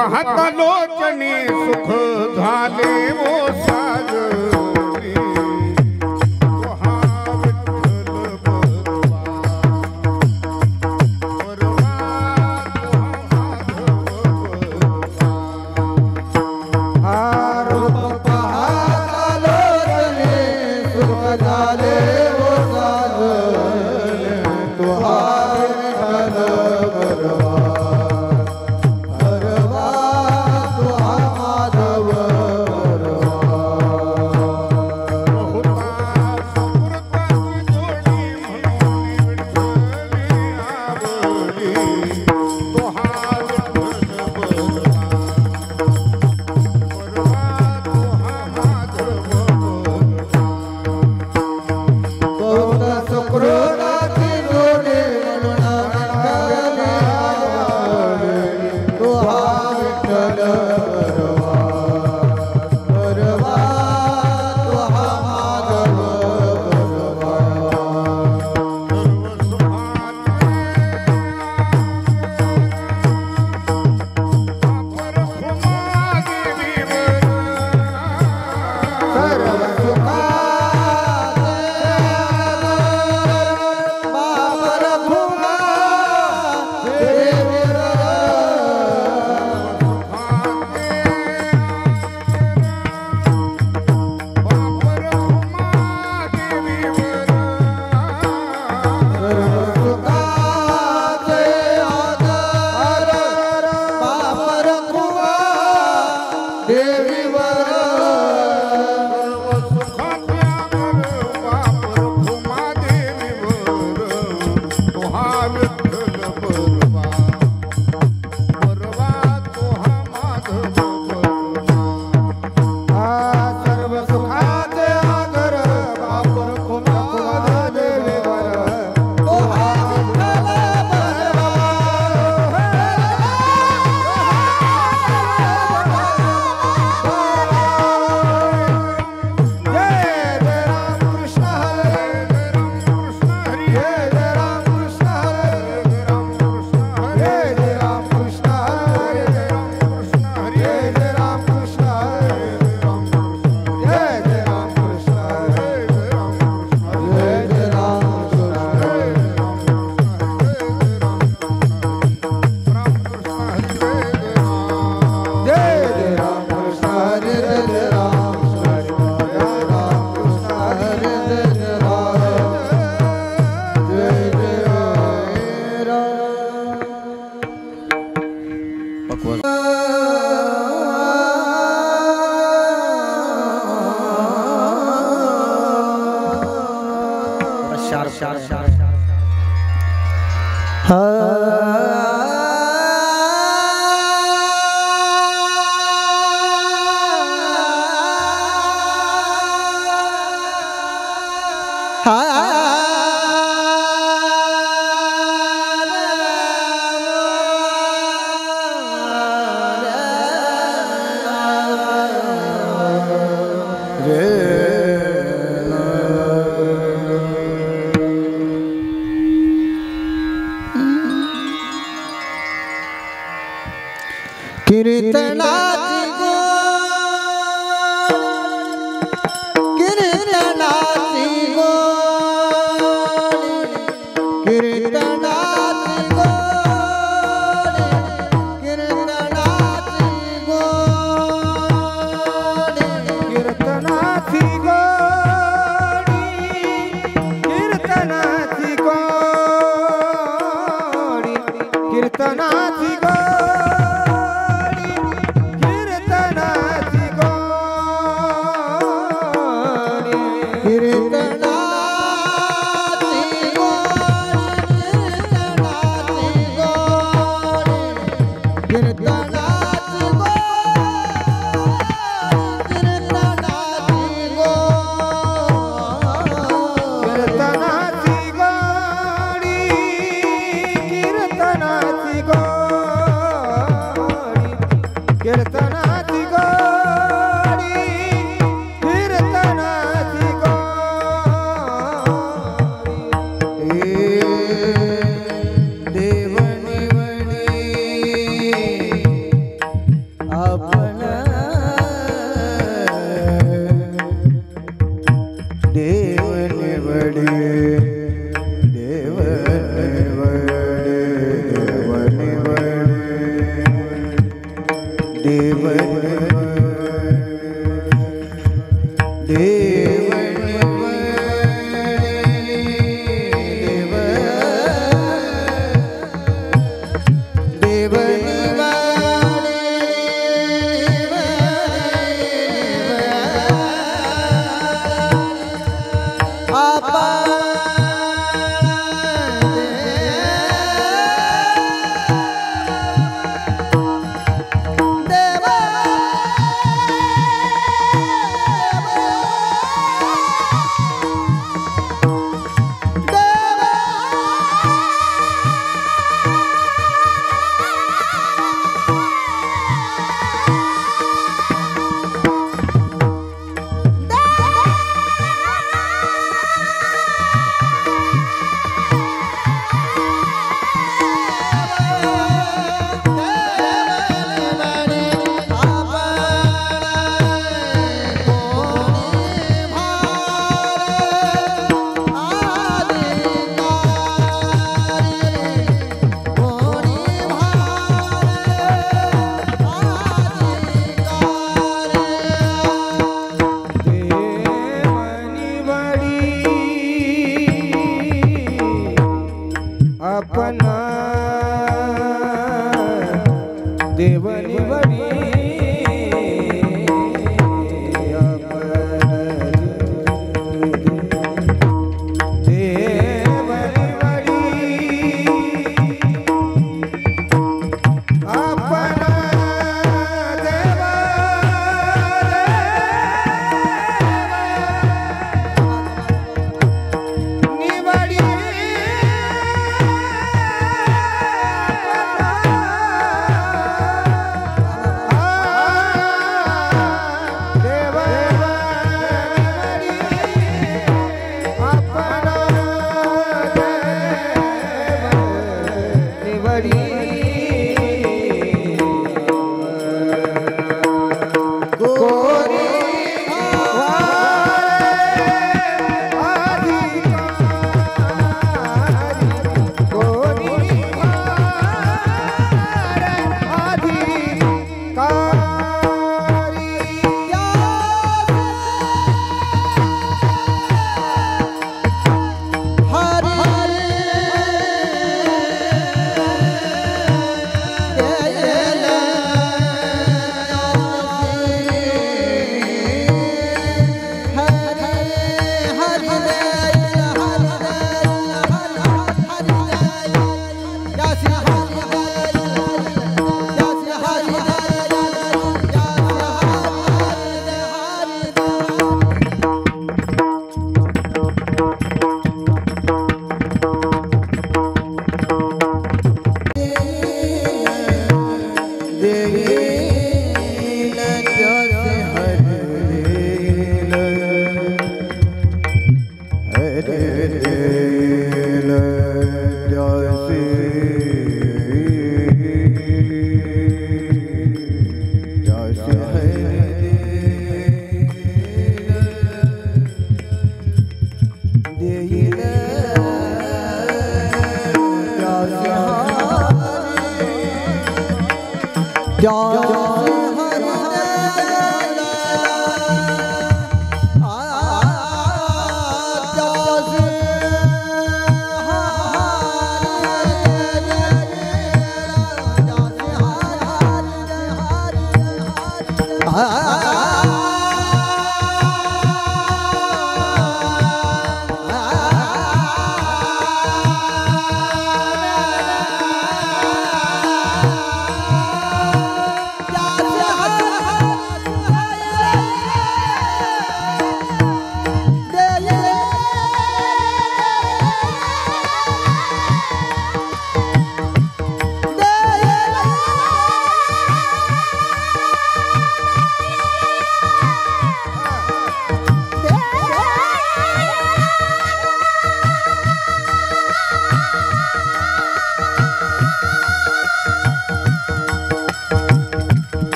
पाहता लोचने सुख झाले वो सागरी तो हा विठ्ठल बरवा बरवा तो हा माधव पाहता लोचने सुख झाले वो सागरी तो हा विठ्ठल बरवा आपण देव निवडे देव निवडे देव निवडे देव अपना देव निवडी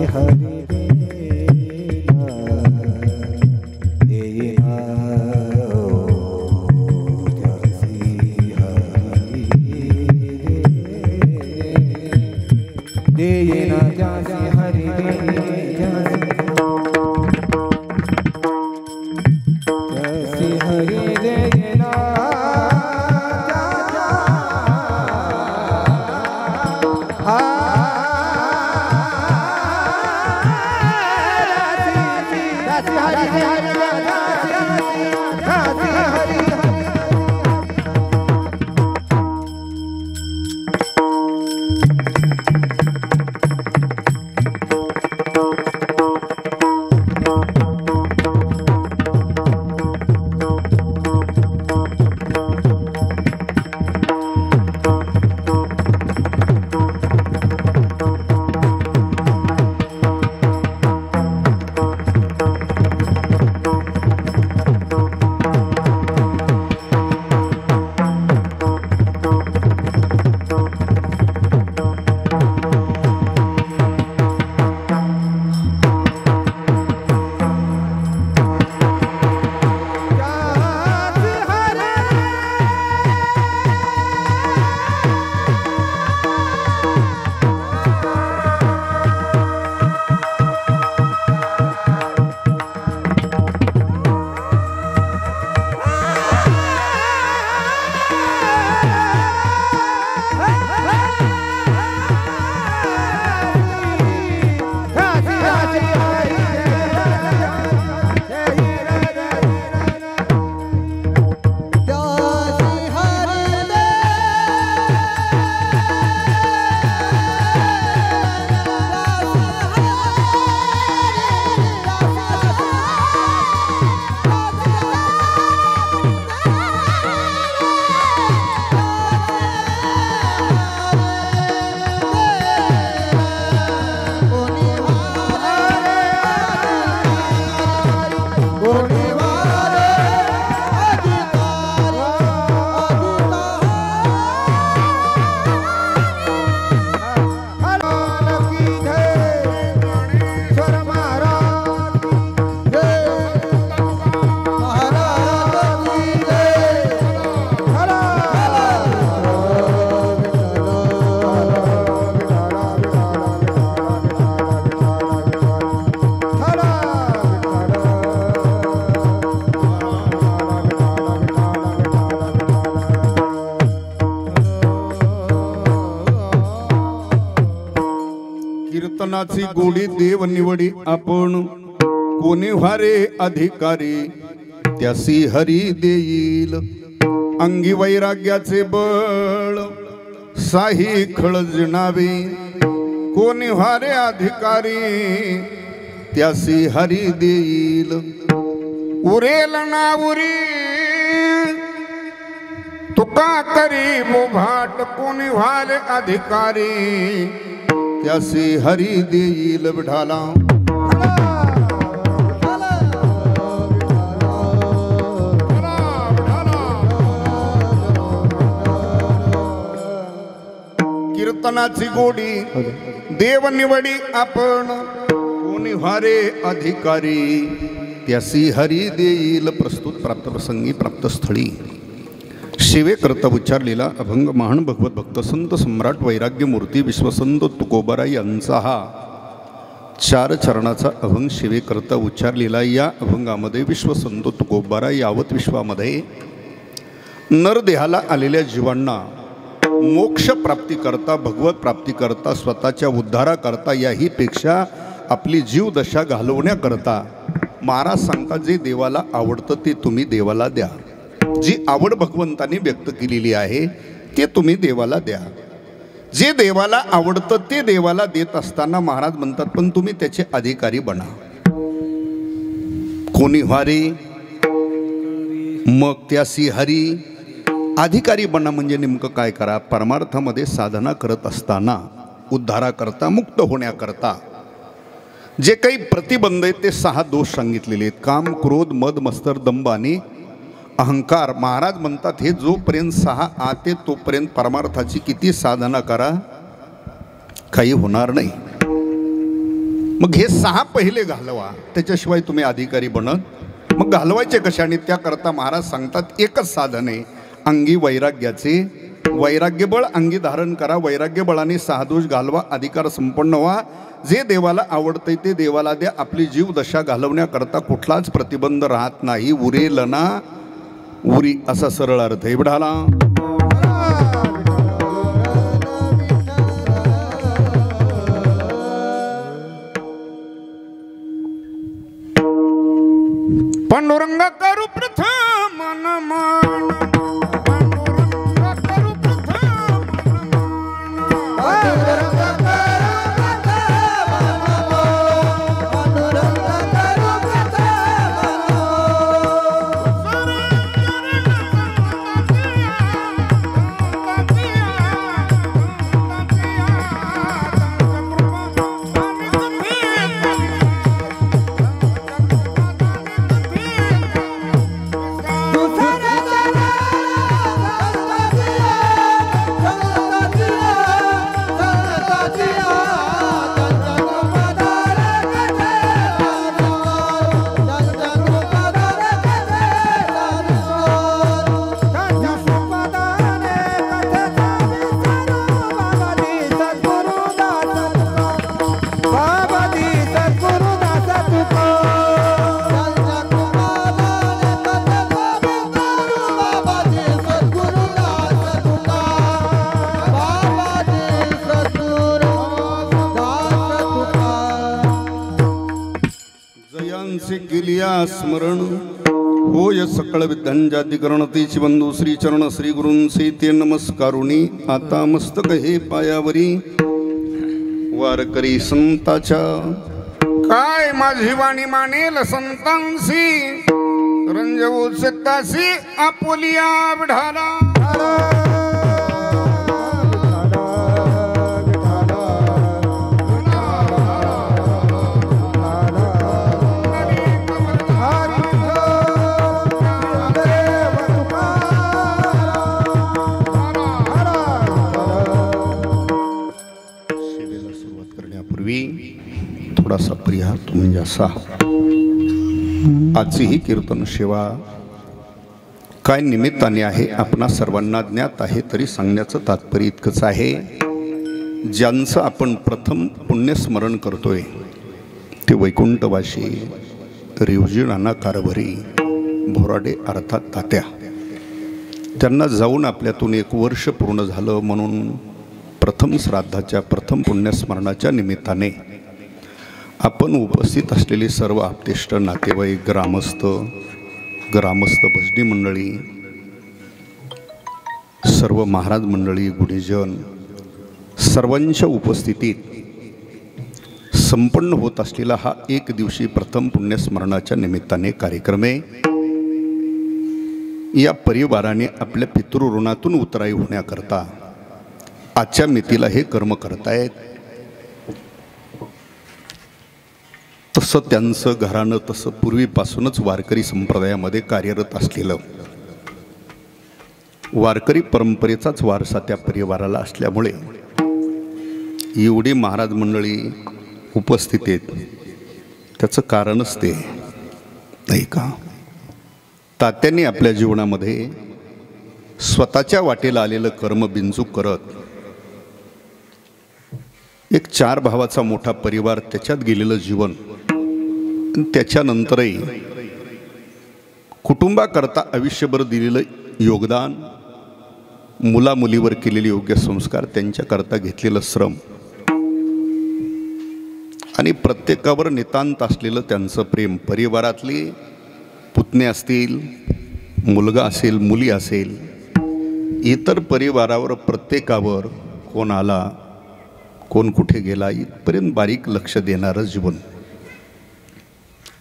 हरी देना देना त्यासी हरी देना त्यासी हरी त्यासी हरी देना कीर्तनाची गोडी देव निवडी आपण कोणी व्हारे अधिकारी त्यासी हरी देईल अंगी वैराग्याचे बळ साही खळजणावे कोणी व्हारे अधिकारी त्यासी हरी देईल उरेल ना उरी तुका करी मुभाट कोणी व्हारे अधिकारी त्यासी हरी देईल विठाला कीर्तनाची गोडी देव निवडी आपण कोणी व्हारे अधिकारी त्यासी हरी देईल प्रस्तुत प्राप्त प्रसंगी प्राप्त स्थळी शिवे करता उच्चारलेला अभंग महान भगवत भक्त संत सम्राट वैराग्य मूर्ती विश्वसंत तुकोबारा यांचा हा 4 चरणाचा अभंग शिवे करता उच्चारलेला या अभंगामध्ये विश्वसंत तुकोबारा यावत विश्वामध्ये नरदेहाला आलेल्या जीवांना मोक्ष प्राप्ती करता भगवत प्राप्ती करता स्वतःच्या उद्धाराकरता याही पेक्षा आपली जीवदशा घालवण्याकरता महाराज सांगतात जे देवाला आवडतं ते तुम्ही देवाला द्या जी आवड भगवंतांनी व्यक्त केलेली आहे ते तुम्ही देवाला द्या जे देवाला आवडतं ते देवाला देत असताना महाराज म्हणतात पण तुम्ही त्याचे अधिकारी बना कोणी व्हारे मग त्यासी हरी अधिकारी बना म्हणजे नेमकं काय करा परमार्थामध्ये साधना करत असताना उद्धाराकरता मुक्त होण्याकरता जे काही प्रतिबंध आहेत ते 6 दोष सांगितलेले आहेत काम क्रोध मद मत्सर दंभ आणि अहंकार महाराज म्हणतात हे जोपर्यंत 6 आते तोपर्यंत परमार्थाची किती साधना करा काही होणार नाही मग हे 6 पहिले घालवा, त्याच्याशिवाय तुम्ही अधिकारी बनत. मग घालवायचे कशाने? त्याकरता महाराज सांगतात एकच साधन आहे, अंगी वैराग्याचे. वैराग्य बळ अंगी धारण करा, वैराग्य बळाने 6 दोष घालवा, अधिकार संपन्न व्हा. जे देवाला आवडते ते देवाला द्या. आपली जीव दशा घालवण्याकरता कुठलाच प्रतिबंध राहत नाही. उरेल ना उरी असा सरळ अर्थ आहे. बढाला पांडुरंग करू प्रथम नमन, स्मरण होय सकळ विद्यांजाधिकरण तीची बंधू श्री चरण श्री गुरूंचे ते नमस्कारुणी. आता मस्तक हे पायावरी वारकरी संताच्या. काय माझी वाणी मानेल संतांसी, रंजवू चित्तासी आपुलिया विढाला. थोडासा प्रिया तुम्ही असा. आजची ही कीर्तन सेवा काय निमित्ताने आहे आपणा सर्वांना ज्ञात आहे, तरी सांगण्याचं तात्पर्य इतकंच आहे. ज्यांचं आपण प्रथम पुण्यस्मरण करतोय ते वैकुंठवासी रिवजी नाना कारभारी भोराडे अर्थात तात्या. त्यांना जाऊन आपल्यातून 1 वर्ष पूर्ण झालं म्हणून प्रथम श्राद्धाच्या प्रथम पुण्यस्मरणाच्या निमित्ताने आपण उपस्थित असलेली सर्व आप्तेष्ट नातेवाईक, ग्रामस्थ भजनी मंडळी, सर्व महाराज मंडळी, गुणीजन सर्वांच्या उपस्थितीत संपन्न होत असलेला हा 1 दिवशी प्रथम पुण्यस्मरणाच्या निमित्ताने कार्यक्रम आहे. या परिवाराने आपल्या पितृऋणातून उतराई होण्याकरता आजच्या मितीला हे कर्म करतायत. तसं त्यांचं घराणं तसं पूर्वीपासूनच वारकरी संप्रदायामध्ये कार्यरत असलेलं वारकरी परंपरेचाच वारसा त्या परिवाराला असल्यामुळे एवढी महाराज मंडळी उपस्थित आहेत. त्याचं कारणच ते नाही का, तात्यांनी आपल्या जीवनामध्ये स्वतःच्या वाटेला आलेलं कर्म बिनचूक करत एक 4 भावाचा मोठा परिवार, त्याच्यात गेलेलं जीवन, त्याच्यानंतरही कुटुंबाकरता आयुष्यभर दिलेलं योगदान, मुलामुलीवर केलेले योग्य संस्कार, त्यांच्याकरता घेतलेलं श्रम आणि प्रत्येकावर नितांत असलेलं त्यांचं प्रेम. परिवारातले पुतणे असतील, मुलगा असेल, मुली असेल, इतर परिवारावर प्रत्येकावर कोण आला, कोण कुठे गेला, इथपर्यंत बारीक लक्ष देणारं जीवन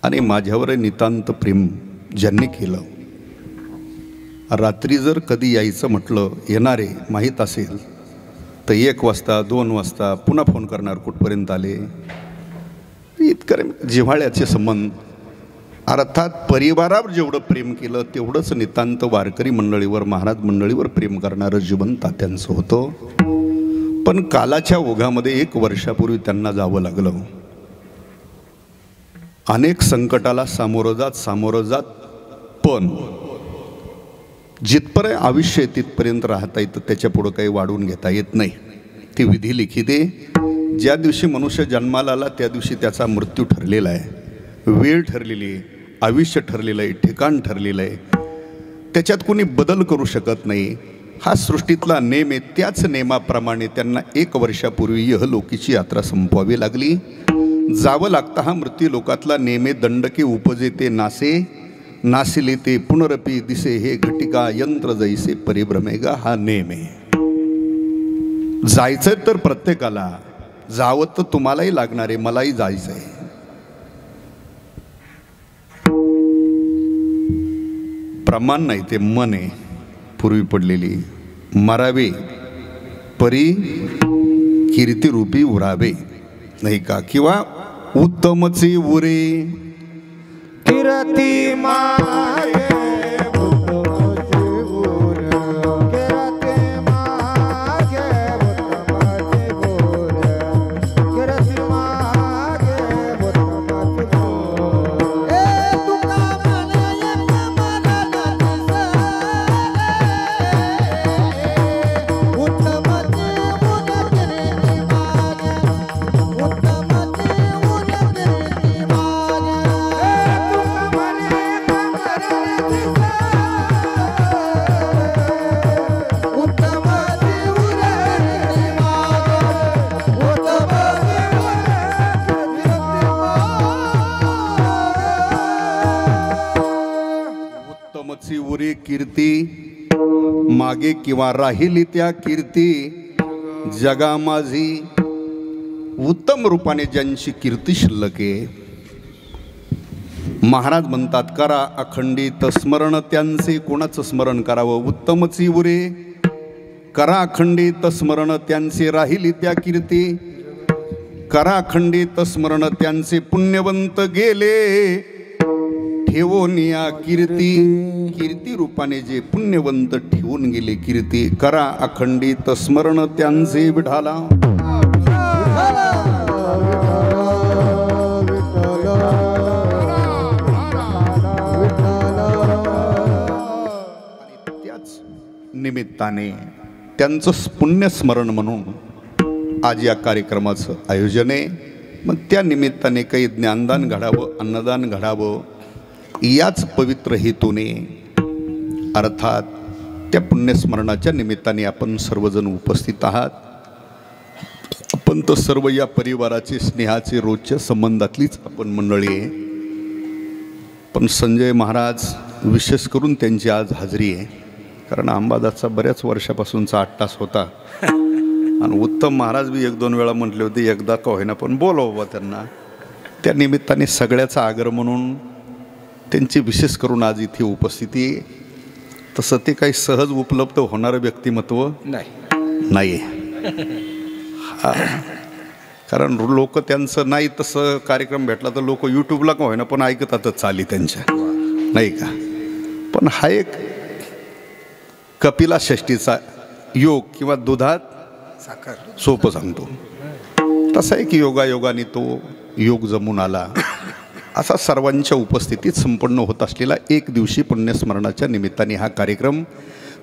आणि माझ्यावर नितांत प्रेम ज्यांनी केलं. रात्री जर कधी यायचं म्हटलं, येणारे माहीत असेल तर 1 वाजता 2 वाजता पुन्हा फोन करणार, कुठपर्यंत आले. इतकं जिव्हाळ्याचे संबंध. अर्थात परिवारावर जेवढं प्रेम केलं तेवढंच नितांत वारकरी मंडळीवर, महाराज मंडळीवर प्रेम करणारं जीवन तात्यांचं होतं. पण कालाच्या ओघामध्ये 1 वर्षापूर्वी त्यांना जावं लागलं. अनेक संकटाला सामोरं जात पण जिथपर्यंत आयुष्य आहे तिथपर्यंत राहता येतं, त्याच्या पुढं काही वाढवून घेता येत नाही. ती विधी लिखित आहे. ज्या दिवशी मनुष्य जन्माला आला त्या दिवशी त्याचा मृत्यू ठरलेला आहे, वेळ ठरलेली आहे, आयुष्य ठरलेलं आहे, ठिकाण ठरलेलं आहे. त्याच्यात कोणी बदल करू शकत नाही. हा सृष्टीतला नेम आहे. त्याच नेमाप्रमाणे त्यांना 1 वर्षापूर्वी यहलोकीची यात्रा संपवावी लागली. जावं लागतं. हा मृत्यू लोकातला नेमे दंडके उपजे ते नासे, नासिले ते पुनरपी दिसे हे घटिका यंत्र जैसे परिभ्रमेगा. हा नेम आहे. जायचं तर प्रत्येकाला, जावं तर तुम्हालाही लागणार आहे, मलाही जायचं आहे. प्रमाण नाही, ते मन आहे पूर्वी पडलेली. मरावे परी कीर्तिरूपी उरावे, नाही का? किंवा उत्तमचे उरे कीर्ती मागे उत्तमचे बोर, कीर्ती मागे उत्तमचे बोर, कीर्ती मागे उत्तमचे बोर. ए तुका म्हणे मनाला उत्तमचे बोर, कीर्ती मागे उत्तमचे बोर, कीर्ती मागे. उत्तमची उरे कीर्ती मागे किंवा राहिली त्या कीर्ती जगा माझी. उत्तम रूपाने ज्यांची कीर्ती शिल्लक आहे, महाराज म्हणतात करा अखंडित स्मरण त्यांचे. कोणाचं स्मरण करावं? उत्तमची उरे, करा अखंडित स्मरण त्यांचे. राहिली त्या कीर्ती, करा अखंडित स्मरण त्यांचे. पुण्यवंत गेले ठेवून या कीर्ती. कीर्ती रूपाने जे पुण्यवंत ठेवून गेले कीर्ती, करा अखंडित स्मरण त्यांचे. विठाला निमित्ताने त्यांचं पुण्यस्मरण म्हणून आज या कार्यक्रमाचं आयोजन आहे. मग त्या निमित्ताने काही ज्ञानदान घडावं, अन्नदान घडावं, याच पवित्र हेतूने अर्थात त्या पुण्यस्मरणाच्या निमित्ताने आपण सर्वजण उपस्थित आहात. आपण तर सर्व या परिवाराचे, स्नेहाचे, रोजच्या संबंधातलीच आपण मंडळी आहे. पण संजय महाराज विशेष करून त्यांची आज हजेरी आहे, कारण अंबादासचा बऱ्याच वर्षापासूनचा 8 तास होता. आणि उत्तम महाराज बी 1-2 वेळा म्हटले होते, एकदा का होईना पण बोलवा त्यांना. त्या निमित्ताने सगळ्याचा आग्रह म्हणून त्यांची विशेष करून आज इथे उपस्थिती. तसं ते काही सहज उपलब्ध होणारं व्यक्तिमत्व नाही. हा, कारण लोक त्यांचं नाही तसं कार्यक्रम भेटला तर लोक यूट्यूबला का होईना पण ऐकतातच चाली त्यांच्या, नाही का? पण हा एक कपिला षष्टीचा योग किंवा दुधात साखर, सोपं सांगतो तसा एक योगायोगाने तो योग जमून आला. असा सर्वांच्या उपस्थितीत संपन्न होत असलेला 1 दिवशी पुण्यस्मरणाच्या निमित्ताने हा कार्यक्रम.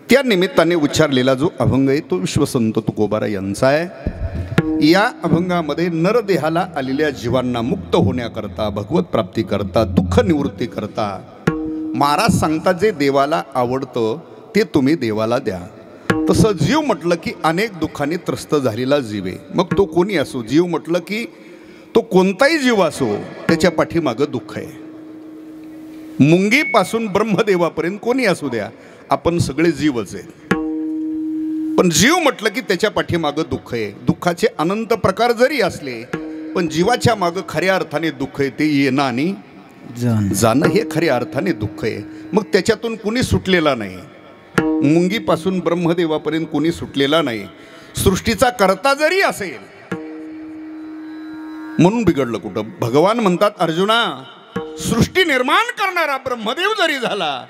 त्या निमित्ताने उच्चारलेला जो अभंग आहे तो विश्वसंत तुकोबारा यांचा आहे. या अभंगामध्ये नरदेहाला आलेल्या जीवांना मुक्त होण्याकरता, भगवत प्राप्ती करता, दुःख निवृत्ती करता महाराज सांगतात जे देवाला आवडतं ते तुम्ही देवाला द्या. तसं जीव म्हटलं की अनेक दुःखाने त्रस्त झालेला जीव आहे. मग तो कोणी असो, जीव म्हटलं की तो कोणताही जीव असो, त्याच्या पाठीमागं दुःख आहे. मुंगीपासून ब्रह्मदेवापर्यंत कोणी असू द्या, आपण सगळे जीवच आहेत. पण जीव म्हटलं की त्याच्या पाठीमागं दुःख आहे. दुःखाचे अनंत प्रकार जरी असले पण जीवाच्या मागं खऱ्या अर्थाने दुःख आहे. ते येणं आणि जाणं हे खऱ्या अर्थाने दुःख आहे. मग त्याच्यातून कुणी सुटलेला नाही. मुंगीपासून ब्रह्मदेवापर्यंत कोणी सुटलेला नाही. सृष्टीचा कर्ता जरी असेल म्हणून बिघडलं कुठं? भगवान म्हणतात अर्जुना, सृष्टी निर्माण करणारा ब्रह्मदेव जरी झाला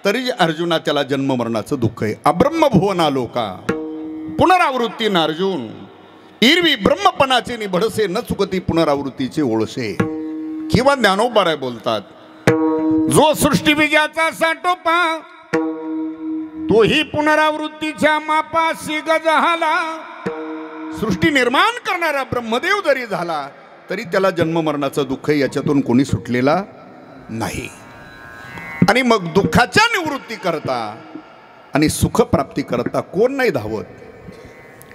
तरी अर्जुना त्याला जन्म मरणाचं दुःख आहे. अब्रह्मभुवना लोका पुनरावृत्ती न अर्जुन, इरवी ब्रह्मपणाचे निभडसे न चुकती पुनरावृत्तीचे ओळसे. किंवा ज्ञानोबाराय बोलतात, जो सृष्टी बीजाचा साठोपा तोही पुनरावृत्तीच्या मापाशी गजहाला. सृष्टी निर्माण करणारा ब्रह्मदेव जरी झाला तरी त्याला जन्म मरणाचं दुःख याच्यातून कोणी सुटलेला नाही. आणि मग दुःखाच्या निवृत्ती करता आणि सुख प्राप्ती करता कोण नाही धावत.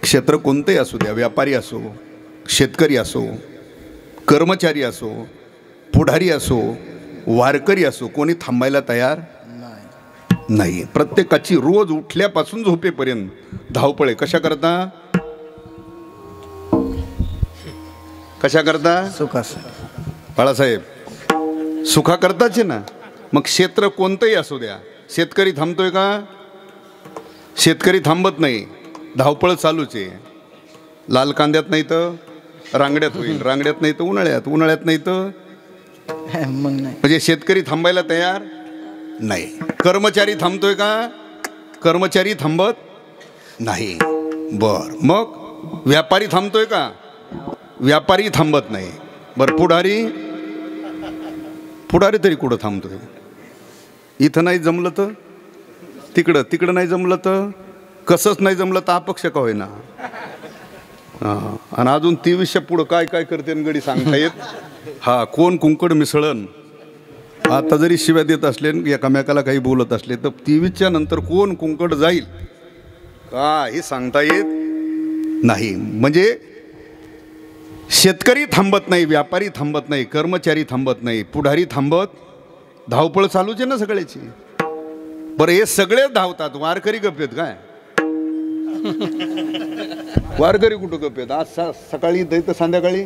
क्षेत्र कोणतेही असू द्या, व्यापारी असो, शेतकरी असो, कर्मचारी असो, पुढारी असो, वारकरी असो, कोणी थांबायला तयार नाही. प्रत्येकाची रोज उठल्यापासून झोपेपर्यंत धावपळे. कशा करता? कशा करता? सुखास. बाळासाहेब, सुखा करताच ना. मग क्षेत्र कोणतंही असू द्या, शेतकरी थांबतोय का? शेतकरी थांबत नाही, धावपळ चालूच आहे. लाल कांद्यात नाही तर रांगड्यात होईल, रांगड्यात नाही तर उन्हाळ्यात, उन्हाळ्यात नाही तर मग नाही. म्हणजे शेतकरी थांबायला तयार नाही. कर्मचारी थांबतोय का? कर्मचारी थांबत नाही. बर, मग व्यापारी थांबतोय का? व्यापारी थांबत नाही. बर, पुढारी? पुढारी तरी कुठं थांबतोय? इथं नाही जमलं तर तिकडं, तिकडं नाही जमलं तर कसंच नाही जमलं तर अपक्ष का होईना. हां, आणि अजून 23च्या पुढं काय काय करते गडी सांगता येत. हा, कोण कुंकड मिसळण. आता जरी शिव्या देत असले, एकामेकाला काही बोलत असले, तर 23च्या नंतर कोण कुंकड जाईल का हे सांगता येत नाही. म्हणजे शेतकरी थांबत नाही, व्यापारी थांबत नाही, कर्मचारी थांबत नाही, पुढारी थांबत, धावपळ चालूच आहे ना सगळ्याची. बरं, हे सगळे धावतात, वारकरी गप्प आहेत काय? वारकरी कुठं गप्प आहेत? आज सकाळी तर संध्याकाळी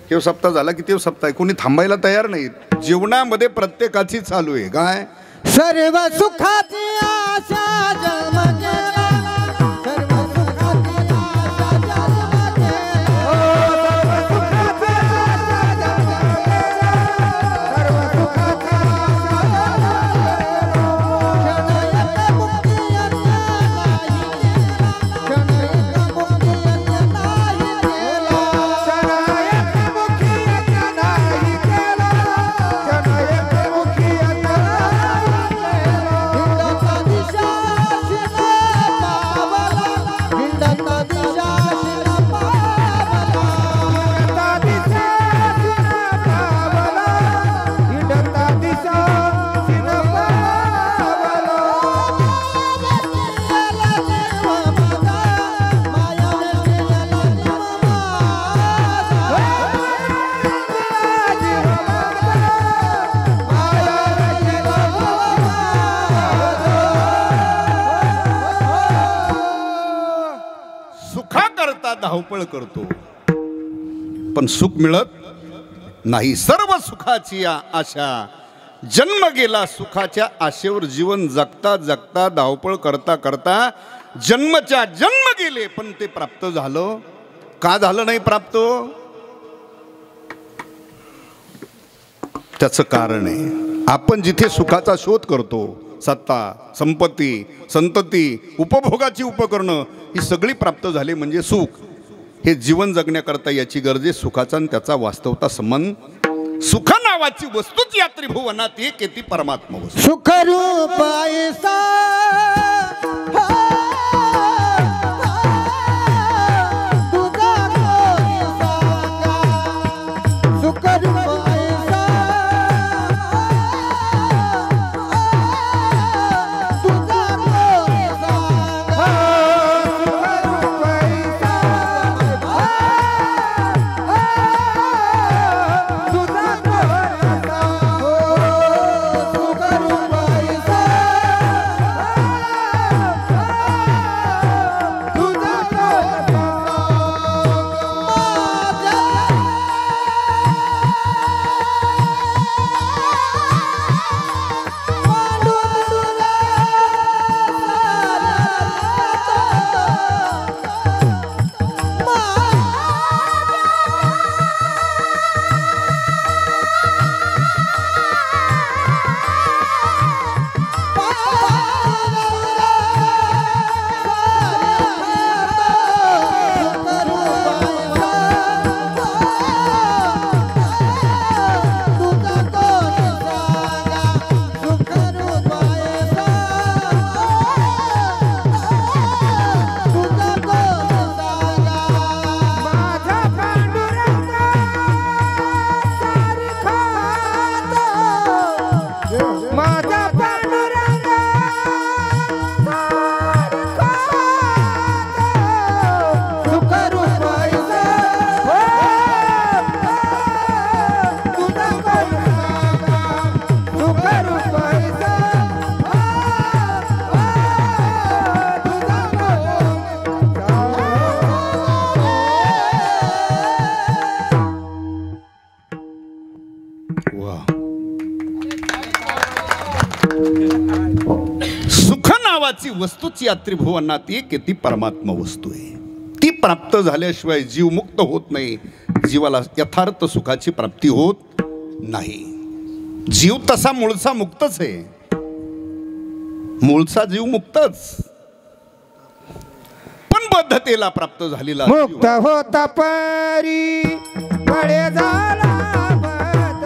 केव सप्ताह झाला की तेव सप्ताह. कोणी थांबायला तयार नाही. जीवनामध्ये प्रत्येकाची चालू आहे काय? सर्व सुखाची आशा जन्म केला, सर्व सुखाची आशा जन्म केला, सर्व सुखाची आशा जन्म केला, सर्व सुखाची आशा जन्म केला. क्षण एक मुक्ती अन्य नाही केला, क्षण एक मुक्ती अन्य नाही केला, क्षण एक मुक्ती अन्य नाही केला, क्षण एक मुक्ती अन्य धावपळ करतो पण सुख मिळत नाही. सर्व सुखाची आशा जन्म गेला, सुखाच्या आशेवर जीवन जगता जगता धावपळ करता करता जन्मच्या जन्म गेले, पण ते प्राप्त झालं का? झालं नाही प्राप्त. त्याचं कारण आहे, आपण जिथे सुखाचा शोध करतो, सत्ता, संपत्ती, संतती, उपभोगाची उपकरणं ही सगळी प्राप्त झाली म्हणजे सुख. हे जीवन जगण्याकरता याची गरज आहे. सुखाचा आणि त्याचा वास्तवता संबंध. सुख नावाची वस्तूच या त्रिभुवनात एक येती परमात्मा वस्तू. सुख रूप ऐसा तुझा कोणी सांगा, सुख रूप ऐसा तुझा कोणी सांगा, सुख रूप ऐसा तुझा कोणी सांगा, सुख रूप ऐसा वा, सुख नावाची वस्तूची या त्रिभुवनात एक ती परमात्मा वस्तू आहे. ती प्राप्त झाल्याशिवाय जीव मुक्त होत नाही. जीवाला यथार्थ सुखाची प्राप्ती होत नाही. जीव तसा मूळचा मुक्तच आहे. मूळचा जीव मुक्तच, पण बद्धतेला प्राप्त झालेला मुक्त होता परी बळे झाला बद्ध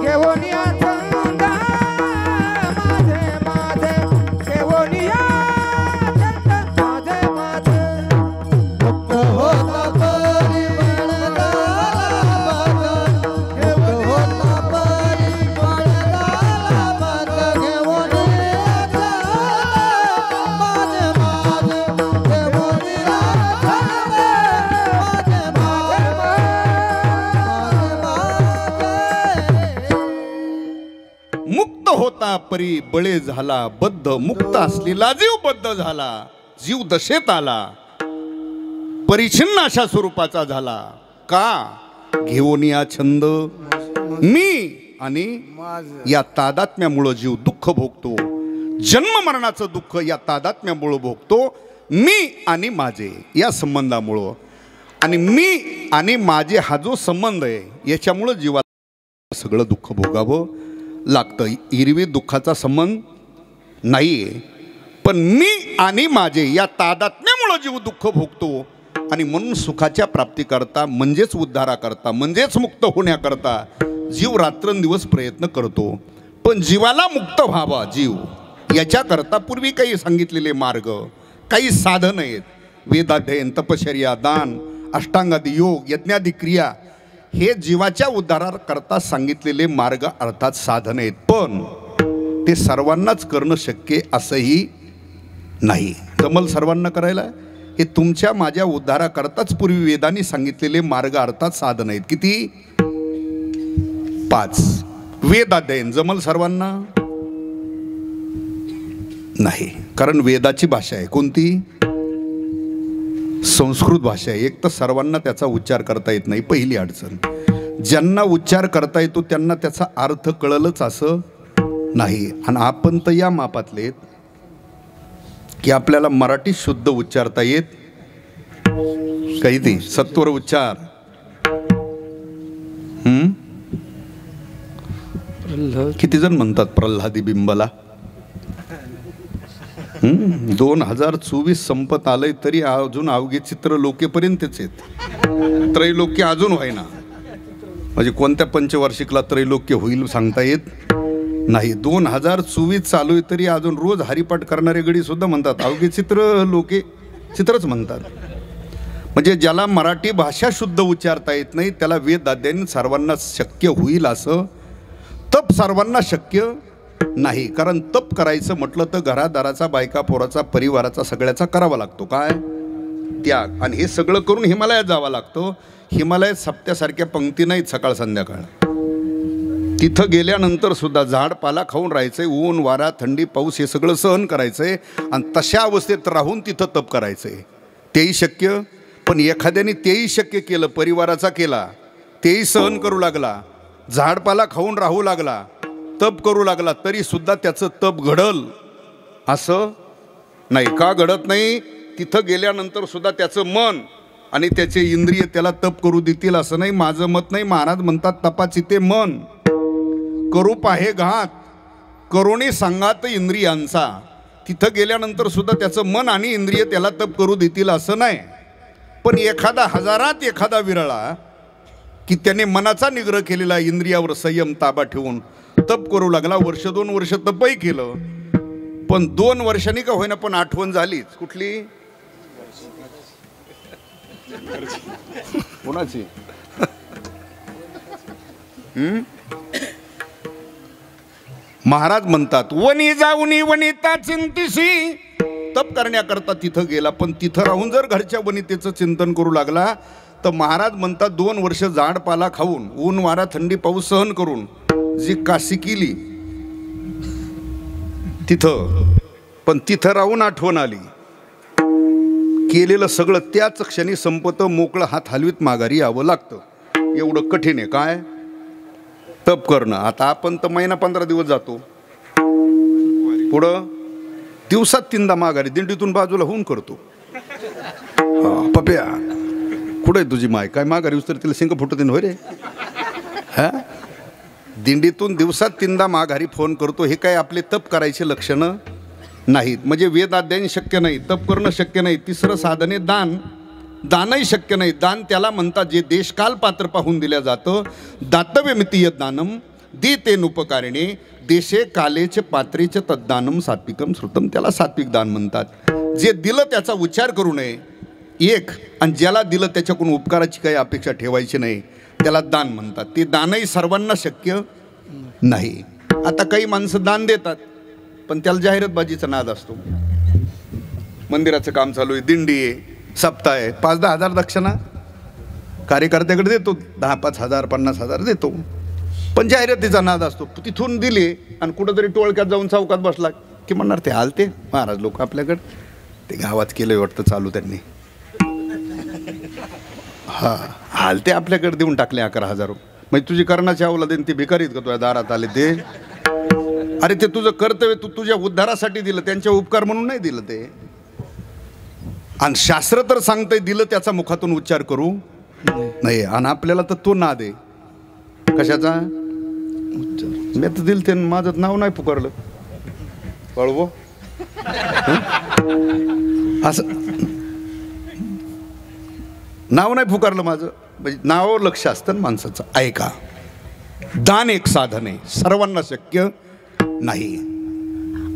घेऊन या छंद माझे माझे घेऊन या छंद माझे माझे. मुक्त होता परी बळे झाला बद्ध घेऊन होता परी बळे झाला बद्ध घेऊन या छंद माझे माझे घेऊन या मुक्त होता परी बळे झाला बद्ध. मुक्त असलेला जीव बद्ध झाला. जीव दशेत आला, परिच्छिन्न अशा स्वरूपाचा झाला. का? घेऊन या छंद मी आणि या तादात्म्यामुळं जीव दुःख भोगतो. जन्म मरणाचं दुःख या तादात्म्यामुळं भोगतो. मी आणि माझे या संबंधामुळं. आणि मी आणि माझे हा जो संबंध आहे याच्यामुळं जीवाला सगळं दुःख भोगावं लागतं. एरवी दुःखाचा संबंध नाही आहे, पण मी आणि माझे या तादात्म्यामुळं जीव दुःख भोगतो. आणि म्हणून सुखाच्या प्राप्तीकरता म्हणजेच उद्धाराकरता म्हणजेच मुक्त होण्याकरता जीव रात्रंदिवस प्रयत्न करतो. पण जीवाला मुक्त व्हावा जीव याच्याकरता पूर्वी काही सांगितलेले मार्ग, काही साधन आहेत. वेदाध्ययन, तपश्चर्या, दान, अष्टांगादी योग, यज्ञादी क्रिया हे जीवाच्या उद्धाराकरता सांगितलेले मार्ग अर्थात साधन आहेत. पण ते सर्वांनाच करणं शक्य असंही नाही. जमल सर्वांना करायला? हे तुमच्या माझ्या उद्धाराकरताच पूर्वी वेदांनी सांगितलेले मार्ग अर्थात साधन आहेत. किती? 5. वेदाध्ययन जमल सर्वांना? नाही, कारण वेदाची भाषा आहे. कोणती? संस्कृत भाषा आहे. एक तर सर्वांना त्याचा उच्चार करता येत नाही, पहिली अडचण. ज्यांना उच्चार करता येतो त्यांना त्याचा अर्थ कळलंच असं नाही. आणि आपण तर या मापातले की आपल्याला मराठी शुद्ध उच्चारता येत काही ते सत्वर उच्चार. किती जण म्हणतात प्रल्हादी बिंबला? 2024 संपत आलंय तरी अजून अवघे चित्र लोकेपर्यंतच आहेत. त्रैलोक्य अजून व्हायना. म्हणजे कोणत्या पंचवार्षिकला त्रैलोक्य होईल सांगता येत नाही. 2024 चालू आहे तरी अजून रोज हरिपाठ करणारे गडी सुद्धा म्हणतात अवघे चित्र लोके चित्रच म्हणतात. म्हणजे ज्याला मराठी भाषा शुद्ध उच्चारता येत नाही त्याला वेद अध्ययन सर्वांना शक्य होईल असं, तप सर्वांना शक्य नाही. कारण तप करायचं म्हटलं तर घरादाराचा, बायका पोराचा, परिवाराचा सगळ्याचा करावा लागतो. काय? त्याग. आणि हे सगळं करून हिमालयात जावं लागतं. हिमालयात सप्त्यासारख्या पंक्ती नाहीत सकाळ संध्याकाळ. तिथं गेल्यानंतर सुद्धा झाडपाला खाऊन राहायचंय, ऊन वारा थंडी पाऊस हे सगळं सहन करायचंय आणि तशा अवस्थेत राहून तिथं तप करायचंय. तेही शक्य. पण एखाद्याने तेही शक्य केलं, परिवाराचा केला, तेही सहन करू लागला, झाडपाला खाऊन राहू लागला, तप करू लागला, तरी सुद्धा त्याचं तप घडल असं नाही. का घडत नाही? तिथं गेल्यानंतर सुद्धा त्याचं मन आणि त्याचे इंद्रिय त्याला तप करू देतील असं नाही. माझं मत नाही. महाराज म्हणतात तपाची ते मन करू पाहे घात करोने सांगात इंद्रियांचा. तिथं गेल्यानंतर सुद्धा त्याचं मन आणि इंद्रिय त्याला तप करू देतील असं नाही. पण एखादा हजारात एखादा विरळा की त्याने मनाचा निग्रह केलेला, इंद्रियावर संयम ताबा ठेवून तप करू लागला. 1-2 वर्ष तपही केलं, पण 2 वर्षांनी का होईना पण आठवण झालीच. कुठली? कोणाची? महाराज म्हणतात वनी जाऊनी वनिता चिंतिसी. तप करण्याकरता तिथं गेला, पण तिथं राहून जर घरच्या वनितेचं चिंतन करू लागला तर महाराज म्हणतात 2 वर्ष झाडपाला खाऊन, ऊन वारा थंडी पाऊस सहन करून जी काशी केली तिथं, पण तिथं राहून आठवण आली. केलेलं सगळं त्याच क्षणी संपतं. मोकळं हात हलवीत माघारी यावं लागतं. एवढं कठीण आहे. काय? तप करणं. आता आपण तर महिना 15 दिवस जातो, पुढं दिवसात 3दा माघारी दिंडीतून बाजूला होऊन करतो. पप्या कुठे तुझी माय काय माघारी उचतर तिला शिंक फुटत होय रे. हा दिंडीतून दिवसात 3दा माघारी फोन करतो. हे काय आपले तप करायचे लक्षणं नाहीत. म्हणजे वेद अध्ययन शक्य नाही, तप करणं शक्य नाही. तिसरं साधने दान, दानही शक्य नाही. दान त्याला म्हणतात जे देशकाल पात्र पाहून दिलं जातं. दातव्यमितीय दानम देतेनुपकारिणे देशे कालेच पात्रेच तद्दानम सात्विकम श्रुतम. त्याला सात्विक दान म्हणतात. जे दिलं त्याचा उच्चार करू नये एक, आणि ज्याला दिलं त्याच्याकडून उपकाराची काही अपेक्षा ठेवायची नाही, त्याला दान म्हणतात. ते दानही सर्वांना शक्य नाही. आता काही माणसं दान देतात पण त्याला जाहिरातबाजीचा नाद असतो. मंदिराचं काम चालू आहे, दिंडी आहे, सप्ताह आहे, 5-10 हजार दक्षिणा कार्यकर्त्याकडे देतो, 10-5 हजार 50 हजार देतो, पण जाहिरातीचा नाद असतो. तिथून दिले आणि कुठंतरी टोळक्यात जाऊन चौकात बसला की म्हणणार ते आलते महाराज लोक आपल्याकडे, ते गावात केलं वाटतं चालू त्यांनी. हा आलते आपल्याकडे देऊन टाकले 11,000. म्हणजे तुझी कर्णाची अवलाद देईन ती भिकारीत का तुझ्या दारात आले ते. अरे ते तुझं कर्तव्य, तू तुझ्या उद्धारासाठी दिलं, त्यांच्या उपकार म्हणून नाही दिलं ते. आणि शास्त्र तर सांगतंय दिलं त्याचा मुखातून उच्चार करू नाही. आणि आपल्याला तर तो नाद आहे कशाचा. मी तर दिलं ते माझं नाव नाही पुकारलं कळवो असं, नाव नाही पुकारलं माझं. म्हणजे नावावर लक्ष असतं ना माणसाचं. ऐका, दान एक साधन आहे, सर्वांना शक्य नाही.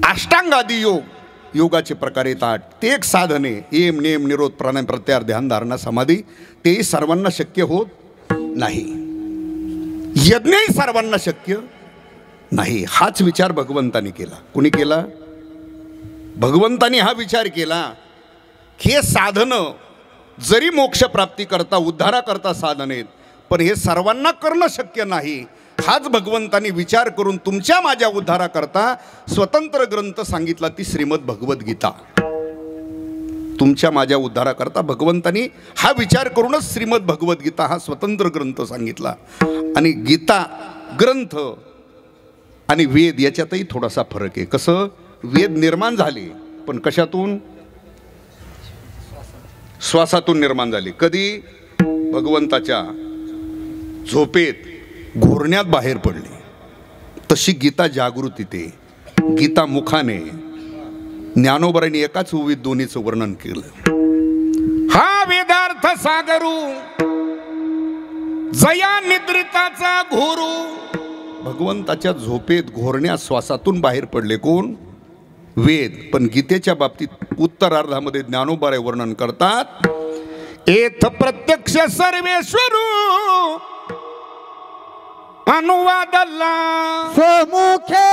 अष्टांगादी योग, योगाचे प्रकार येतात, ते एक साधन आहे. एम नेम निरोध प्राणायाम प्रत्याहार ध्यान धारणा समाधी, तेही सर्वांना शक्य होत नाही. यज्ञही सर्वांना शक्य नाही. हाच विचार भगवंतानी केला. कुणी केला? भगवंतानी हा विचार केला की हे साधनं जरी मोक्षप्राप्ती करता उद्धारा करता साधन आहेत, पण हे सर्वांना करणं शक्य नाही. हाच भगवंतानी विचार करून तुमच्या माझ्या उद्धारा करता स्वतंत्र ग्रंथ सांगितला, ती श्रीमद भगवद्गीता. तुमच्या माझ्या उद्धारा करता भगवंतानी हा विचार करूनच श्रीमद भगवद्गीता हा स्वतंत्र ग्रंथ सांगितला. आणि गीता ग्रंथ आणि वेद याच्यातही थोडासा फरक आहे. कसं? वेद निर्माण झाले पण कशातून? श्वासातून निर्माण झाले. कधी? भगवंताच्या झोपेत घोरण्यात बाहेर पडले. तशी गीता जागृती, ते गीता मुखाने ज्ञानोबरांनी एकाच ओवीत दोन्हीचं वर्णन केलं. हा वेदार्थ सागरू जया निद्रिताचा घोरू. भगवंताच्या झोपेत घोरण्या श्वासातून बाहेर पडले कोण? वेद. पण गीतेच्या बाबतीत उत्तरार्धामध्ये ज्ञानोबाराय वर्णन करतात, एथ प्रत्यक्ष सर्वेश्वरू अनुवादला स्वमुखे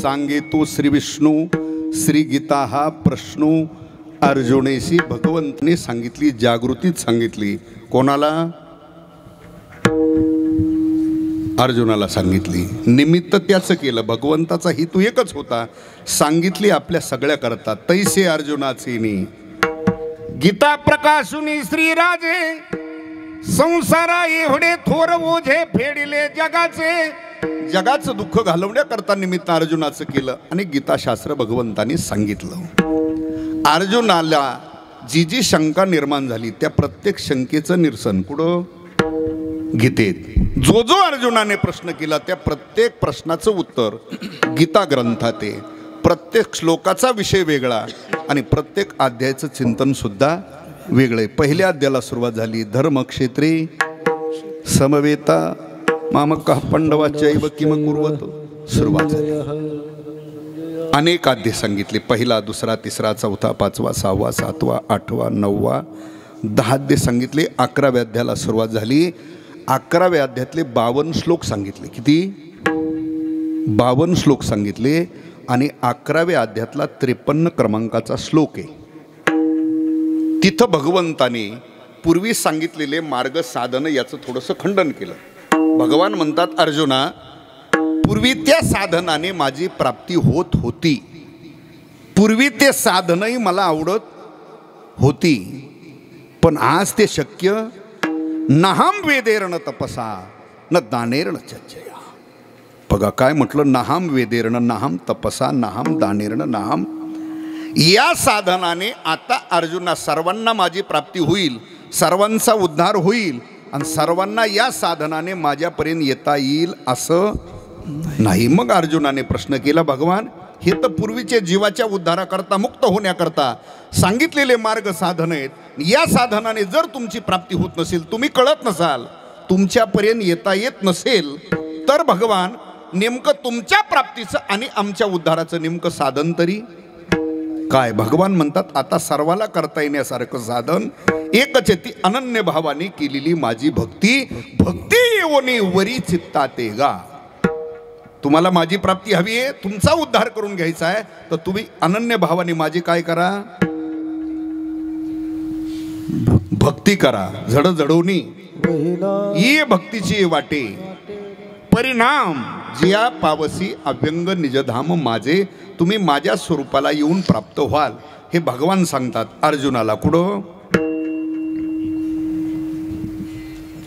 सांगे तो श्री विष्णू श्री गीता हा प्रश्नो अर्जुनेशी भगवंतने सांगितली, जागृतीत सांगितली. कोणाला? अर्जुनाला सांगितली. निमित्त त्याचं केलं. भगवंताचा हेतू एकच होता, सांगितली आपल्या सगळ्या करता. तैसे अर्जुनाचे नी गीता प्रकाशुनी श्रीराजे संसारा एवढे थोर ओझे फेडिले जगाचे. जगाचं दुःख घालवण्याकरता निमित्त अर्जुनाचं केलं आणि गीताशास्त्र भगवंतांनी सांगितलं. अर्जुनाला जी जी शंका निर्माण झाली त्या प्रत्येक शंकेचं निरसन कुठं? गीतेत. जो जो अर्जुनाने प्रश्न केला त्या प्रत्येक प्रश्नाचं उत्तर गीता ग्रंथात आहे. प्रत्येक श्लोकाचा विषय वेगळा आणि प्रत्येक अध्यायाचं चिंतन सुद्धा वेगळं आहे. पहिल्या अध्यायाला सुरुवात झाली धर्मक्षेत्रे समवेता मामकः पांडवाचैव किम कुर्वत. सुरुवात झाली. अनेक अध्याय सांगितले. पहिला, दुसरा, तिसरा, चौथा, पाचवा, सहावा, सातवा, आठवा, नववा, 10 अध्याय सांगितले. 11व्या अध्यायाला सुरुवात झाली. 11व्या अध्यायातले 52 श्लोक सांगितले. किती? 52 श्लोक सांगितले. आणि 11व्या अध्यायातला 53 क्रमांकाचा श्लोक आहे. तिथं भगवंताने पूर्वी सांगितलेले मार्ग साधन याचं थोडंसं खंडन केलं. भगवान म्हणतात, अर्जुना, पूर्वी त्या साधनाने माझी प्राप्ती होत होती. पूर्वी ते साधनही मला आवडत होती, पण आज ते शक्य नहाम वेदेरण तपसा न दानेरण चर्चया. बघा काय म्हटलं, नहाम वेदेरण, नहाम तपसा, नहाम दानेरण, नहाम. या साधनाने आता अर्जुना सर्वांना माझी प्राप्ती होईल, सर्वांचा उद्धार होईल आणि सर्वांना या साधनाने माझ्यापर्यंत येता येईल असं नाही. मग अर्जुनाने प्रश्न केला, भगवान हे तर पूर्वीचे जीवाच्या उद्धाराकरता, मुक्त होण्याकरता सांगितलेले मार्ग साधन आहेत. या साधनाने जर तुमची प्राप्ती होत नसेल, तुम्ही कळत नसाल, तुमच्यापर्यंत येता येत नसेल, तर भगवान नेमकं तुमच्या प्राप्तीचं आणि आमच्या उद्धाराचं नेमकं साधन तरी काय? भगवान म्हणतात, आता सर्वाला करता येण्यासारखं साधन एकच आहे, ती अनन्य भावाने केलेली माझी भक्ती. भक्ती येवोनी वरी चित्ताते गा. तुम्हाला माझी प्राप्ती हवी आहे, तुमचा उद्धार करून घ्यायचा आहे, तर तुम्ही अनन्य भावाने माझी काय करा? भक्ती करा. जडजडवणी ये भक्तीची वाटे परिणाम जिया पावसी अव्यंग निजधाम माझे. तुम्ही माझ्या स्वरूपाला येऊन प्राप्त व्हाल हे भगवान सांगतात अर्जुनाला. कुठं?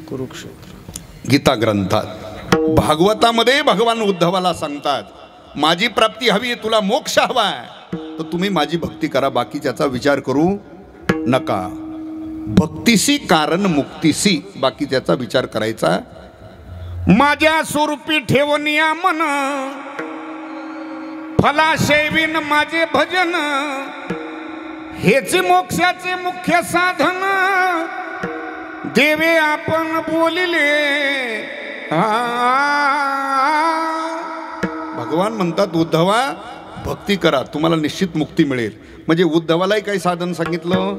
कुरुक्षेत्र. गीता ग्रंथात. भागवतामध्ये भगवान उद्धवाला सांगतात, माझी प्राप्ती हवी, तुला मोक्ष हवाय, तर तुम्ही माझी भक्ती करा, बाकीच्याचा विचार करू नका. भक्तीसी कारण मुक्तीसी, बाकीच्याचा विचार करायचा. माझ्या स्वरूपी ठेवनिया मन फला सेविन माझे भजन. हेच मोक्षाचे मुख्य साधन देवे आपण बोलिले. भगवान म्हणतात, उद्धवा भक्ती करा, तुम्हाला निश्चित मुक्ती मिळेल. म्हणजे उद्धवालाही काही साधन सांगितलं.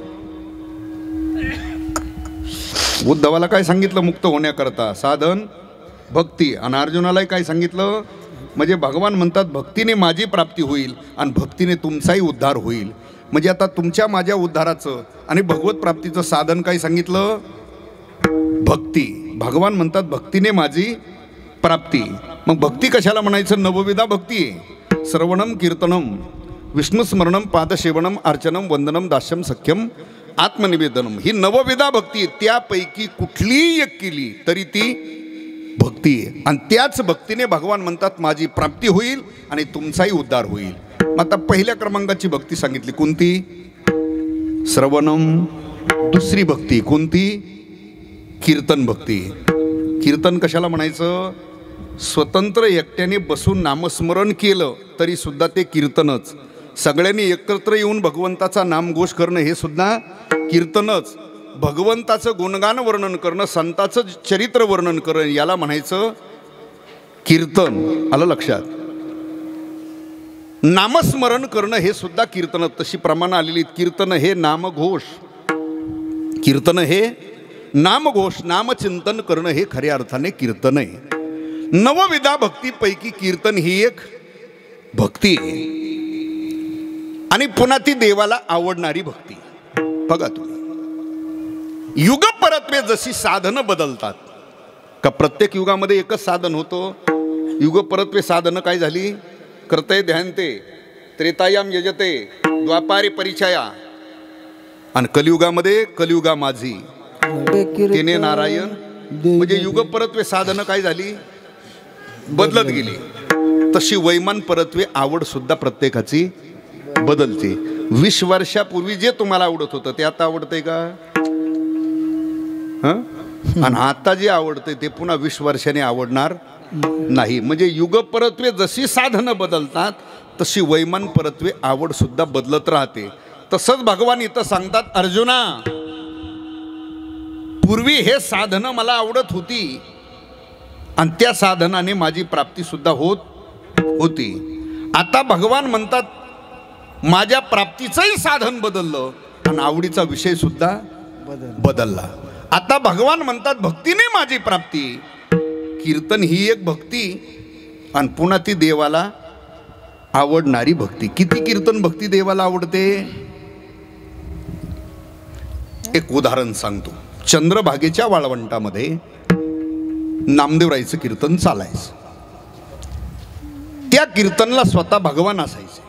उद्धवाला काय सांगितलं? मुक्त होण्याकरता साधन भक्ती. आणि अर्जुनालाही काय सांगितलं? म्हणजे भगवान म्हणतात, भक्तीने माझी प्राप्ती होईल आणि भक्तीने तुमचाही उद्धार होईल. म्हणजे आता तुमच्या माझ्या उद्धाराचं आणि भगवत प्राप्तीचं साधन काय सांगितलं? भक्ती. भगवान म्हणतात, भक्तीने माझी प्राप्ती. मग भक्ती कशाला म्हणायचं? नवविधा भक्ती आहे. श्रवणम कीर्तनम विष्णुस्मरणम पादसेवनम अर्चनम वंदनम दास्यम सख्यम आत्मनिवेदनम. ही नवविधा भक्ती. त्यापैकी कुठलीही एक केली तरी ती भक्ती आहे. आणि त्याच भक्तीने भगवान म्हणतात, माझी प्राप्ती होईल आणि तुमचाही उद्धार होईल. मग आता पहिल्या क्रमांकाची भक्ती सांगितली. कोणती? श्रवणम. दुसरी भक्ती कोणती? कीर्तन भक्ती. कीर्तन कशाला म्हणायचं? स्वतंत्र एकट्याने बसून नामस्मरण केलं तरी सुद्धा ते कीर्तनच. सगळ्यांनी एकत्र येऊन भगवंताचा नामघोष करणं हे सुद्धा कीर्तनच. भगवंताचं गुणगान वर्णन करणं, संताचं चरित्र वर्णन करणं, याला म्हणायचं कीर्तन. आलं लक्षात? नामस्मरण करणं हे सुद्धा कीर्तन. तशी प्रमाण आलेली. कीर्तन हे नामघोष, कीर्तन हे नामघोष, नामचिंतन करणं हे खऱ्या अर्थाने कीर्तन आहे. नवविधा भक्तीपैकी कीर्तन ही एक भक्ती आहे आणि पुन्हा ती देवाला आवडणारी भक्ती. बघा तुम्ही युग परत्वे जशी साधनं बदलतात का प्रत्येक युगामध्ये एकच साधन होतं. युग परत्वे साधनं काय झाली. कर्तय ध्यानते, त्रेतायाम यजते, द्वापारे परिचया आणि कलियुगामध्ये कलियुगा माझी तेने नारायण. म्हणजे युग परत्वे साधनं काय झाली बदलत गेली. तशी वैमान परत्वे आवड सुद्धा प्रत्येकाची बदलते. 20 वर्षापूर्वी जे तुम्हाला आवडत होतं ते आता आवडतंय का. आणि आता जे आवडतंय ते पुन्हा 20 वर्षांनी आवडणार नाही. म्हणजे युग परत्वे जशी साधनं बदलतात तशी वैमान परत्वे आवड सुद्धा बदलत राहते. तसंच भगवान इथं सांगतात, अर्जुना पूर्वी हे साधनं मला आवडत होती आणि त्या साधनाने माझी प्राप्ती सुद्धा होत होती. आता भगवान म्हणतात माझ्या प्राप्तीचंही साधन बदललं आणि आवडीचा विषय सुद्धा बदलला. आता भगवान म्हणतात भक्तीने माझी प्राप्ती. कीर्तन ही एक भक्ती आणि पुन्हा ती देवाला आवडणारी भक्ती. किती कीर्तन भक्ती देवाला आवडते. एक उदाहरण सांगतो. चंद्रभागेच्या वाळवंटामध्ये नामदेवरायचं कीर्तन चालायचं. त्या कीर्तनला स्वतः भगवान असायचे.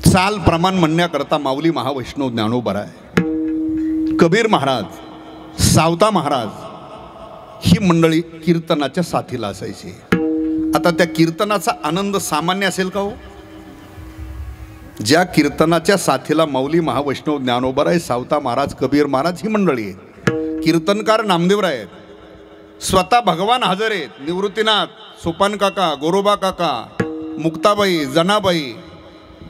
चाल प्रमाण म्हणण्याकरता माऊली महावैष्णव ज्ञानोबराय, कबीर महाराज, सावता महाराज ही मंडळी कीर्तनाच्या साथीला असायची. आता त्या कीर्तनाचा आनंद सामान्य असेल का हो. ज्या कीर्तनाच्या साथीला माऊली महावैष्णव ज्ञानोबराय, सावता महाराज, कबीर महाराज ही मंडळी आहेत. कीर्तनकार नामदेवराय आहेत. स्वतः भगवान हजर आहेत. निवृत्तीनाथ, सोपान काका, गोरोबा काका, मुक्ताबाई, जनाबाई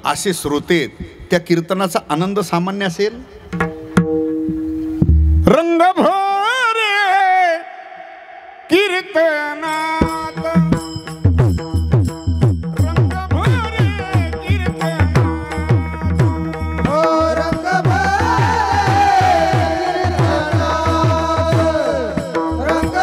असे श्रोते. त्या कीर्तनाचा आनंद सामान्य असेल. रंग भोरे कीर्तनात, रंग भोरे कीर्तनात, ओ रंग भरे कीर्तनात, रंग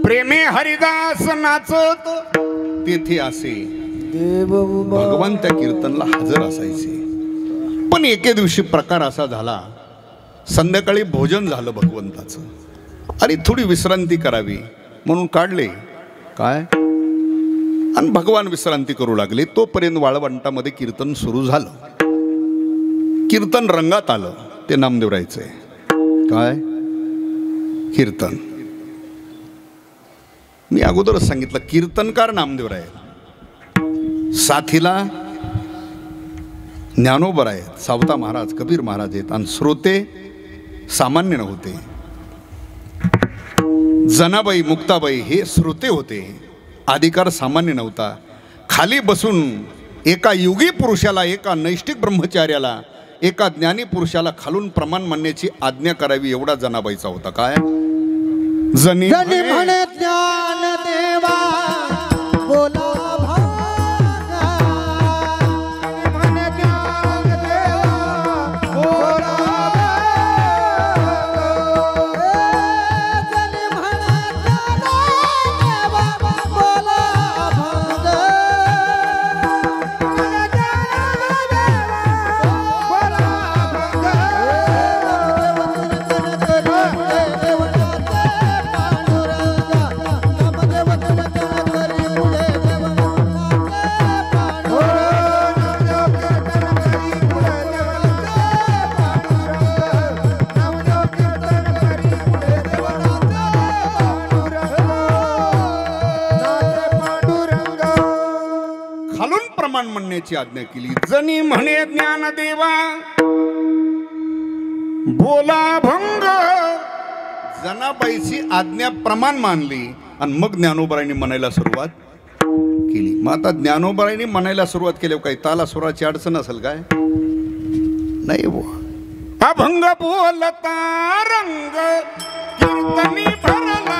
प्रेमे हरिदास नाचत तेथे असे. भगवान त्या कीर्तनला हजर असायचे. पण एके दिवशी प्रकार असा झाला, संध्याकाळी भोजन झालं भगवंताचं आणि थोडी विश्रांती करावी म्हणून काढले काय आणि भगवान विश्रांती करू लागले. तोपर्यंत वाळवंटामध्ये कीर्तन सुरू झालं. कीर्तन रंगात आलं. ते नामदेवरायचं काय कीर्तन. मी अगोदरच सांगितलं कीर्तनकार नामदेवराय, साथीला ज्ञानोबराय आहेत, सावता महाराज, कबीर महाराज आहेत आणि श्रोते सामान्य नव्हते. जनाबाई, मुक्ताबाई हे श्रोते होते. अधिकार सामान्य नव्हता. खाली बसून एका योगी पुरुषाला, एका नैष्टिक ब्रह्मचार्याला, एका ज्ञानी पुरुषाला खालून प्रमाण म्हणण्याची आज्ञा करावी एवढा जनाबाईचा होता. काय जनी म्हणे ज्ञान देवा बोला भागा, म्हणे ज्ञान देवा बोला प्रमाण म्हणण्याची आज्ञा केली. जनी म्हणे ज्ञानदेवा बोला भंग. जनाबाईची आज्ञा प्रमाण मानली आणि मग ज्ञानोबाईंनी म्हणायला सुरुवात केली. मग आता ज्ञानोबाईंनी म्हणायला सुरुवात केल्यावर काही ताला सुराची अडचण असेल काय? नाही बुवा. अभंग बोलता रंग कीर्तनी भरला.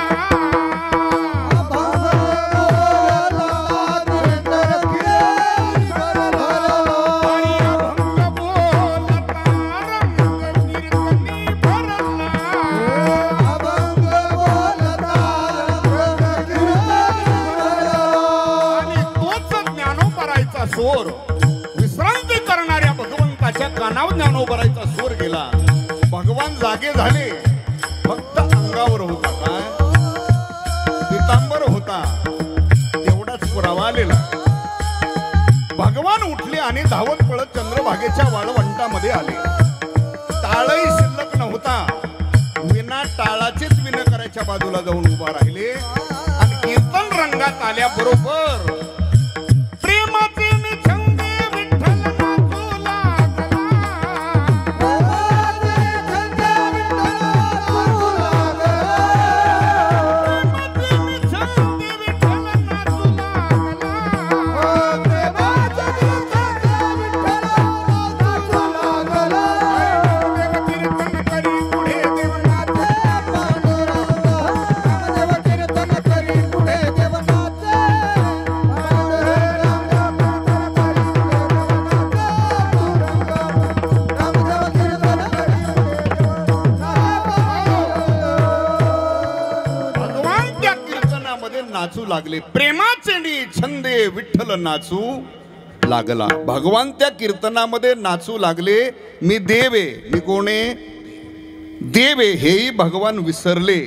स्वर विश्रांती करणाऱ्या भगवंताच्या कानावर ज्ञानोबाईचा स्वर गेला. भगवान जागे झाले. फक्त अंगावर होता काय? पितांबर होता. तेवढाच पुरावा आलेला. भगवान उठले आणि धावत पळत चंद्रभागेच्या वाळवंटामध्ये आले. टाळही शिल्लक नव्हता. विना टाळाचेच विनय करायच्या बाजूला जाऊन उभा राहिले आणि कीर्तन रंगात आल्याबरोबर प्रेमाचे नाचू लागले. प्रेमाचे छंदे विठ्ठल नाचू लागला. भगवान त्या कीर्तनामध्ये नाचू लागले. मी देवे, मी कोणे? देवे हेही भगवान विसरले.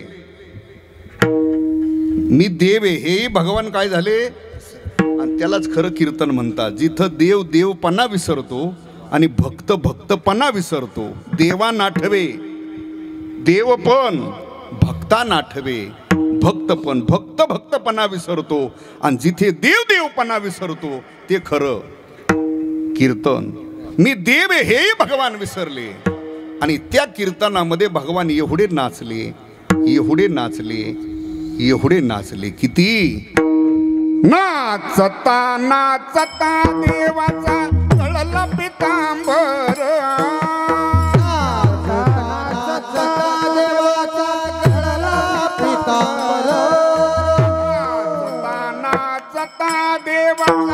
मी देवे हेही भगवान काय झाले? आणि त्यालाच खरं कीर्तन म्हणतात. जिथं देव देवपणा विसरतो आणि भक्त भक्तपणा विसरतो. देवा नाठवे देवपण, भक्ता नाठवे भक्तपण. भक्त भक्तपणा विसरतो आणि जिथे देव देवपणा विसरतो ते खरं कीर्तन. मी देव हेही भगवान विसरले. आणि त्या कीर्तनामध्ये भगवान एवढे नाचले, एवढे नाचले, एवढे नाचले. किती नाचता नाचता देवाचा कळला पितांबर. देवाचा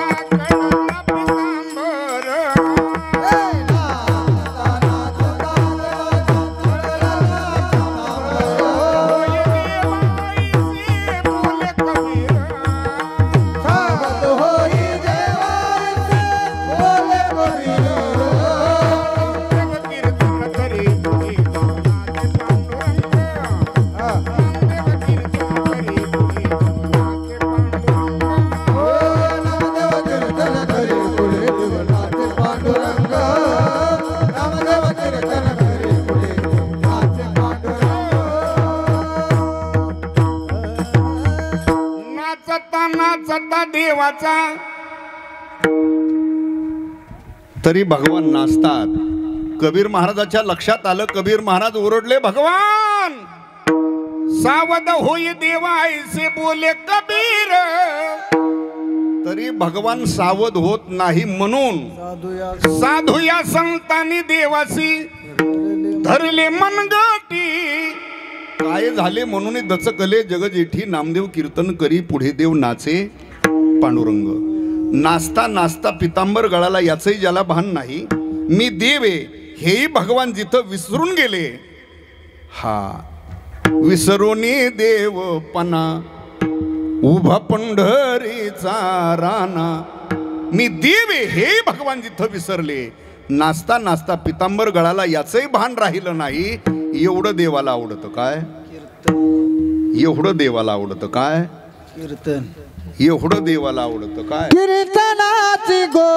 तरी भगवान नाचतात. कबीर महाराजाच्या लक्षात आलं. कबीर महाराज ओरडले, भगवान सावध होई देवा ऐसे बोले कबीर. तरी भगवान सावध होत नाही म्हणून साधू या संतांनी देवासी धरले मनगटी. काय झाले म्हणून दचकले जगजेठी. नामदेव कीर्तन करी पुढे देव नाचे पांडुरंग. नाचता नाचता पितांबर गळाला याचंही ज्याला भान नाही. मी देव आहे हेही भगवान जिथं विसरून गेले. हा विसरूनी देवपणा उभा पंढरीचा राणा. मी देव आहे हे भगवान जिथं विसरले. नाचता नाचता पितांबर गळाला याचंही भान राहिलं नाही. एवढं देवाला आवडतं काय? एवढं देवाला आवडतं काय? कीर्तन. एवढं देवाला आवडतं काय? कीर्तनाची गो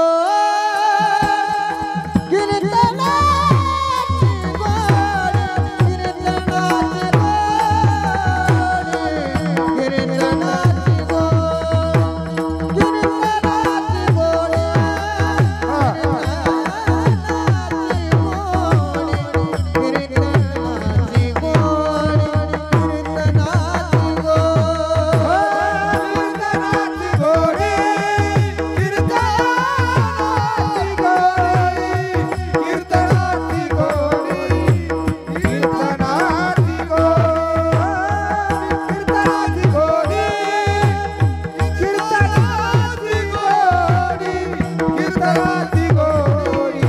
कीर्तनाची गोडी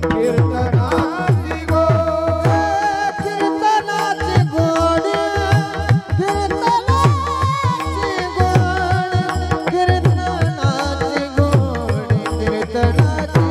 कीर्तनाची गोडी कीर्तनाची गोडी कीर्तनाची गोडी कीर्तनाची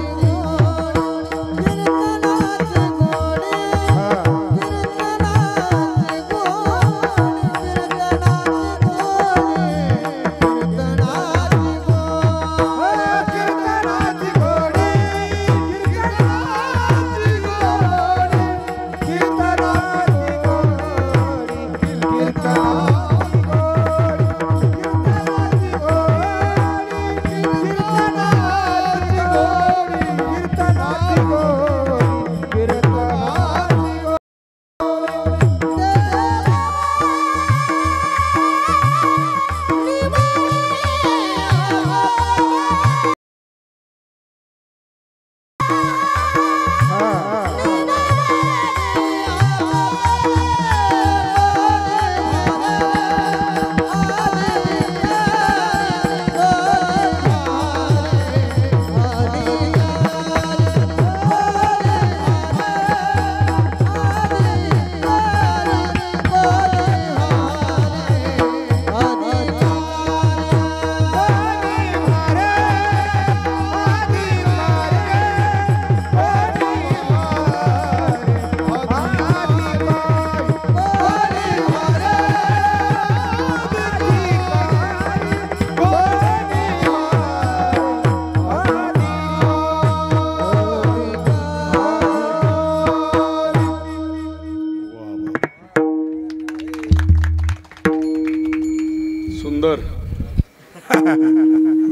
सुंदर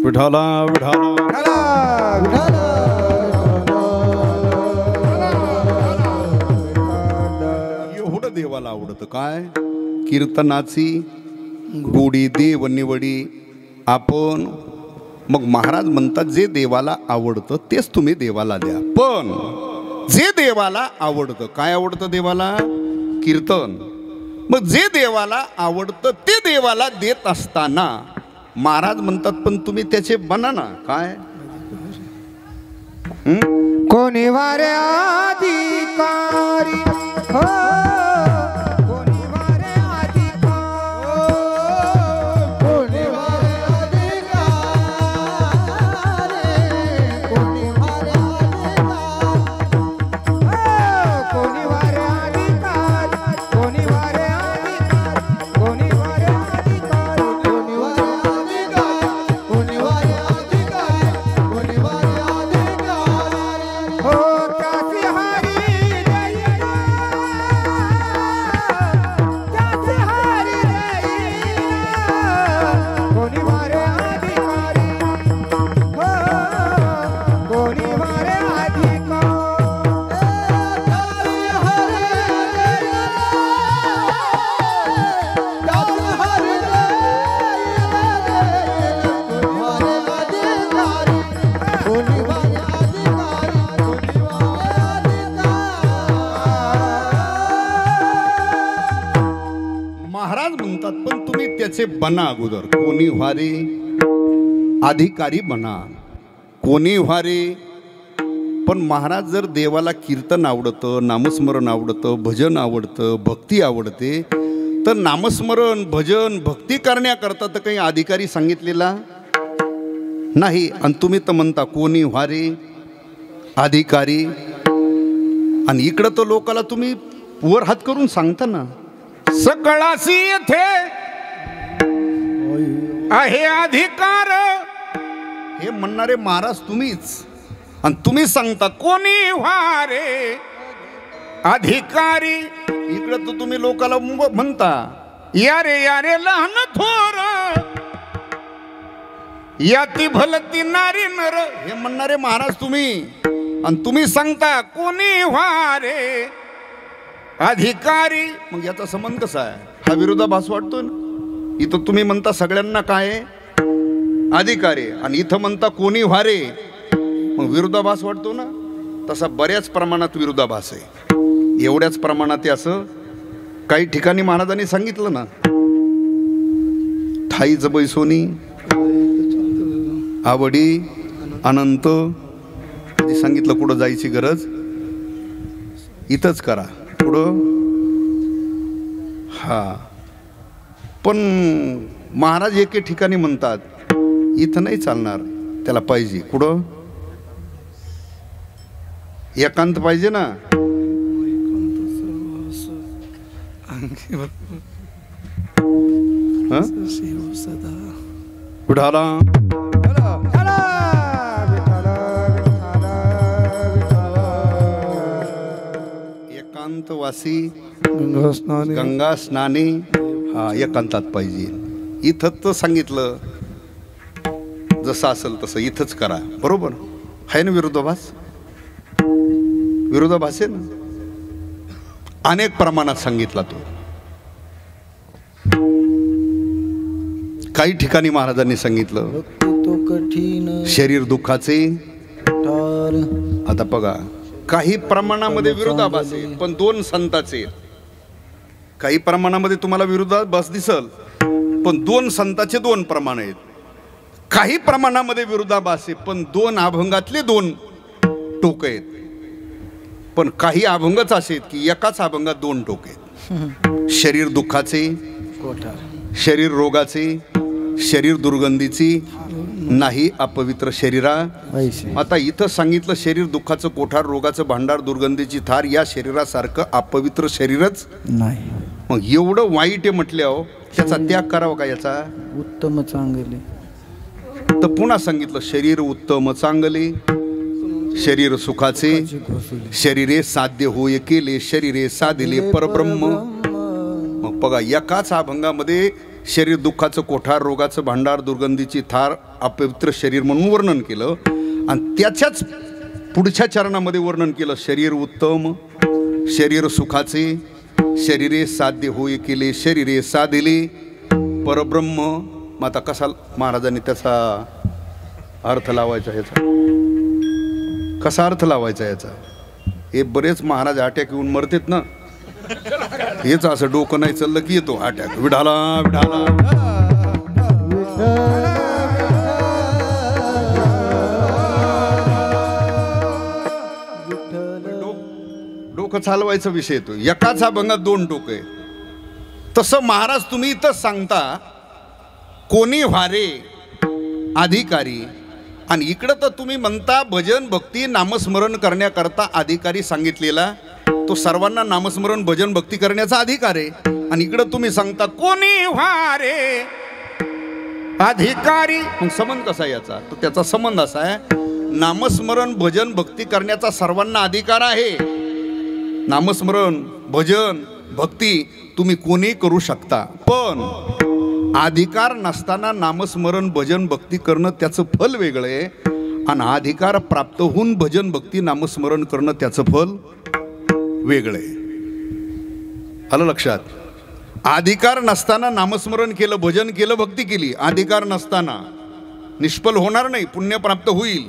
विठाला विठाला एवढं देवाला आवडतं काय कीर्तनाची गोडी देव निवडी आपण मग महाराज म्हणतात जे देवाला आवडतं तेच तुम्ही देवाला द्या पण जे देवाला आवडतं काय आवडतं देवाला कीर्तन मग जे देवाला आवडतं ते देवाला देत असताना महाराज म्हणतात पण तुम्ही त्याचे बना ना काय कोणी वारे अधिकारी हो कोणी वारे अधिकारी कोणी वारे अधिकारी कोणी वारे अधिकारी कोणी वारे अधिकारी कोणी वारे अधिकारी कोणी वारे अधिकारी कोणी वारे अधिकारी कोणी वारे अधिकारी कोणी वारे अधिकारी हो त्याची हरी देईना त्याची हरी देईना कोणी वारे अधिकारी हो कोणी वारे महाराज म्हणतात पण तुम्ही त्याचे बना अगोदर कोणी व्हारे अधिकारी बना कोणी व्हारे पण महाराज जर देवाला कीर्तन आवडतं नामस्मरण आवडतं भजन आवडतं भक्ती आवडते तर नामस्मरण भजन भक्ती करण्याकरता तर काही अधिकारी सांगितलेला नाही आणि तुम्ही तर म्हणता कोणी व्हारे अधिकारी आणि इकडं तर लोकाला तुम्ही वर हात करून सांगता ना सकळासी येथे आहे अधिकार हे म्हणणारे महाराज तुम्हीच आणि तुम्ही सांगता कोणी व्हारे अधिकारी इकडे तर तुम्ही लोकाला म्हणता यारे यारे लहान थोर याती भलती नारी नर हे म्हणणारे महाराज तुम्ही आणि तुम्ही सांगता कोणी व्हारे अधिकारी मग याचा संबंध कसा आहे हा विरोधाभास वाटतो ना इथं तुम्ही म्हणता सगळ्यांना काय अधिकारी आणि इथं म्हणता कोणी व्हारे मग विरोधाभास वाटतो ना तसा बऱ्याच प्रमाणात विरोधाभास आहे एवढ्याच प्रमाणात आहे असं काही ठिकाणी महाराजांनी सांगितलं ना ठाई जबैसोनी आवडी अनंत महाराजांनी सांगितलं कुठं जायची गरज, इथंच करा. कुठं? हा. पण महाराज एके ठिकाणी म्हणतात इथं नाही चालणार, त्याला पाहिजे कुठं? एकांत पाहिजे ना. विठाला एकांतवासी गंगा स्नानी. हा, एकांतात पाहिजे. इथं तर सांगितलं जसं असेल तसं इथंच करा. बरोबर आहे ना? विरोधाभास, विरोधाभास आहे ना. अनेक प्रमाणात सांगितला तो. काही ठिकाणी महाराजांनी सांगितलं शरीर दुःखाचे. आता बघा, काही प्रमाणामध्ये विरोधाभास आहे, पण दोन संताचे. काही प्रमाणामध्ये तुम्हाला विरोधाभास दिसल, पण दोन संताचे दोन प्रमाण आहेत. काही प्रमाणामध्ये विरोधाभास आहे, पण दोन अभंगातले दोन टोक आहेत. पण काही अभंगच असे आहेत की एकाच अभंगात दोन टोक आहेत. शरीर दुःखाचे, शरीर रोगाचे, शरीर दुर्गंधीची, नाही अपवित्र शरीरा. आता इथं सांगितलं शरीर दुःखाचं कोठार, रोगाचं भांडार, दुर्गंधीची थार. या शरीरासारखं अपवित्र शरीरच नाही. मग एवढं वाईट आहे म्हटल्यावर त्याचा त्याग करावा का? याचा उत्तम चांगले. तर पुन्हा सांगितलं शरीर उत्तम चांगले, शरीर सुखाचे, शरीरे साध्य होय केले, शरीरे साधिले परब्रह्म. मग बघा, एकाच अभंगामध्ये शरीर दुःखाचं कोठार, रोगाचं भांडार, दुर्गंधीची थार, अपवित्र शरीर म्हणून वर्णन केलं. आणि त्याच्याच पुढच्या चरणामध्ये वर्णन केलं शरीर उत्तम, शरीर सुखाचे, शरीरे साध्य होय केले, शरीरे साधिले परब्रह्म. मग आता कसा महाराजांनी त्याचा अर्थ लावायचा? ह्याचा कसा अर्थ लावायचा याचा? हे बरेच महाराज अटॅक येऊन मरतेत ना. हेच असं डोकं नाही चाललं की येतो अटॅक. विढाला विढाला डोकं चालवायचा विषय येतो. एकाच अभंगात दोन डोकं आहे. तसं महाराज तुम्ही इथं सांगता कोणी व्हारे अधिकारी, आणि इकडं तर तुम्ही म्हणता भजन भक्ती नामस्मरण करण्याकरता अधिकारी सांगितलेला. तो सर्वांना नामस्मरण भजन भक्ती करण्याचा अधिकार आहे. आणि इकडं तुम्ही सांगता कोणी व्हारे अधिकारी. मग संबंध कसा याचा? तर त्याचा संबंध असा आहे, नामस्मरण भजन भक्ती करण्याचा सर्वांना अधिकार आहे. नामस्मरण भजन भक्ती तुम्ही कोणी करू शकता, पण अधिकार नसताना नामस्मरण भजन भक्ती करणं त्याचं फल वेगळं आहे, आणि अधिकार प्राप्त होऊन भजन भक्ती नामस्मरण करणं त्याचं फल वेगळं आहे. आलं लक्षात? अधिकार नसताना नामस्मरण केलं, भजन केलं, भक्ती केली, अधिकार नसताना निष्फल होणार नाही, पुण्य प्राप्त होईल.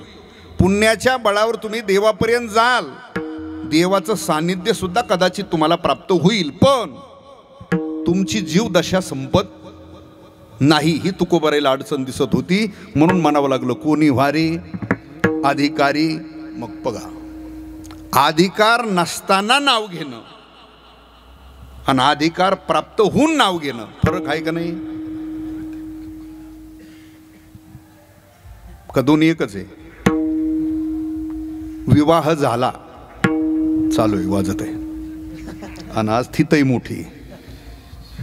पुण्याच्या बळावर तुम्ही देवापर्यंत जाल, देवाचं सानिध्य सुद्धा कदाचित तुम्हाला प्राप्त होईल, पण तुमची जीव दशा संपत नाही. ही तुकोबारायला अडचण दिसत होती, म्हणून म्हणावं लागलं कोणी व्हारे अधिकारी. मग बघा, अधिकार नसताना नाव घेणं आणि अधिकार प्राप्त होऊन नाव घेणं फरक आहे का नाही? का दोन्ही एकच आहे? विवाह झाला, चालू आहे, वाजत आहे, आणि आज थितही मोठी.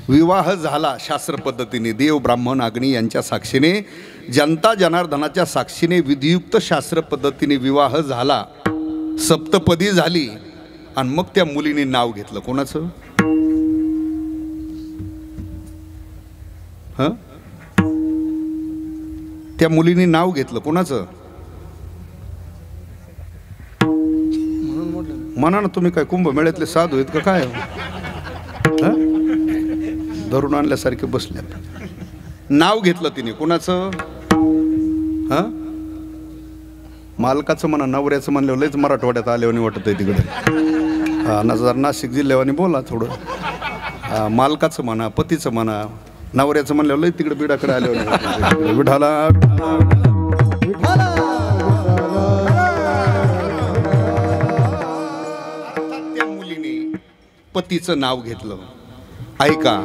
विवाह झाला शास्त्र पद्धतीने, देव ब्राह्मण अग्नी यांच्या साक्षीने, जनता जनार्दनाच्या साक्षीने विधियुक्त शास्त्र पद्धतीने विवाह झाला, सप्तपदी झाली, आणि मग त्या मुलीने नाव घेतलं. कोणाचं? ह? त्या मुलीने नाव घेतलं कोणाचं? म्हणा ना तुम्ही, काय कुंभमेळ्यातले साधू आहेत का काय? धरून आणल्यासारखे बसले. नाव घेतलं तिने कोणाचं? हा, मालकाचं म्हणा, नवऱ्याचं म्हणल्यावर लयच मराठवाड्यात आल्यावानी वाटत आहे तिकडे. हा, जर नाशिक जिल्ह्यावानी बोला थोडं. हा, मालकाचं म्हणा, पतीचं म्हणा, नवऱ्याचं म्हणल्यावर लय तिकडे बिडाकडे आल्यावानी. विठाला पतीचं नाव घेतलं. ऐका,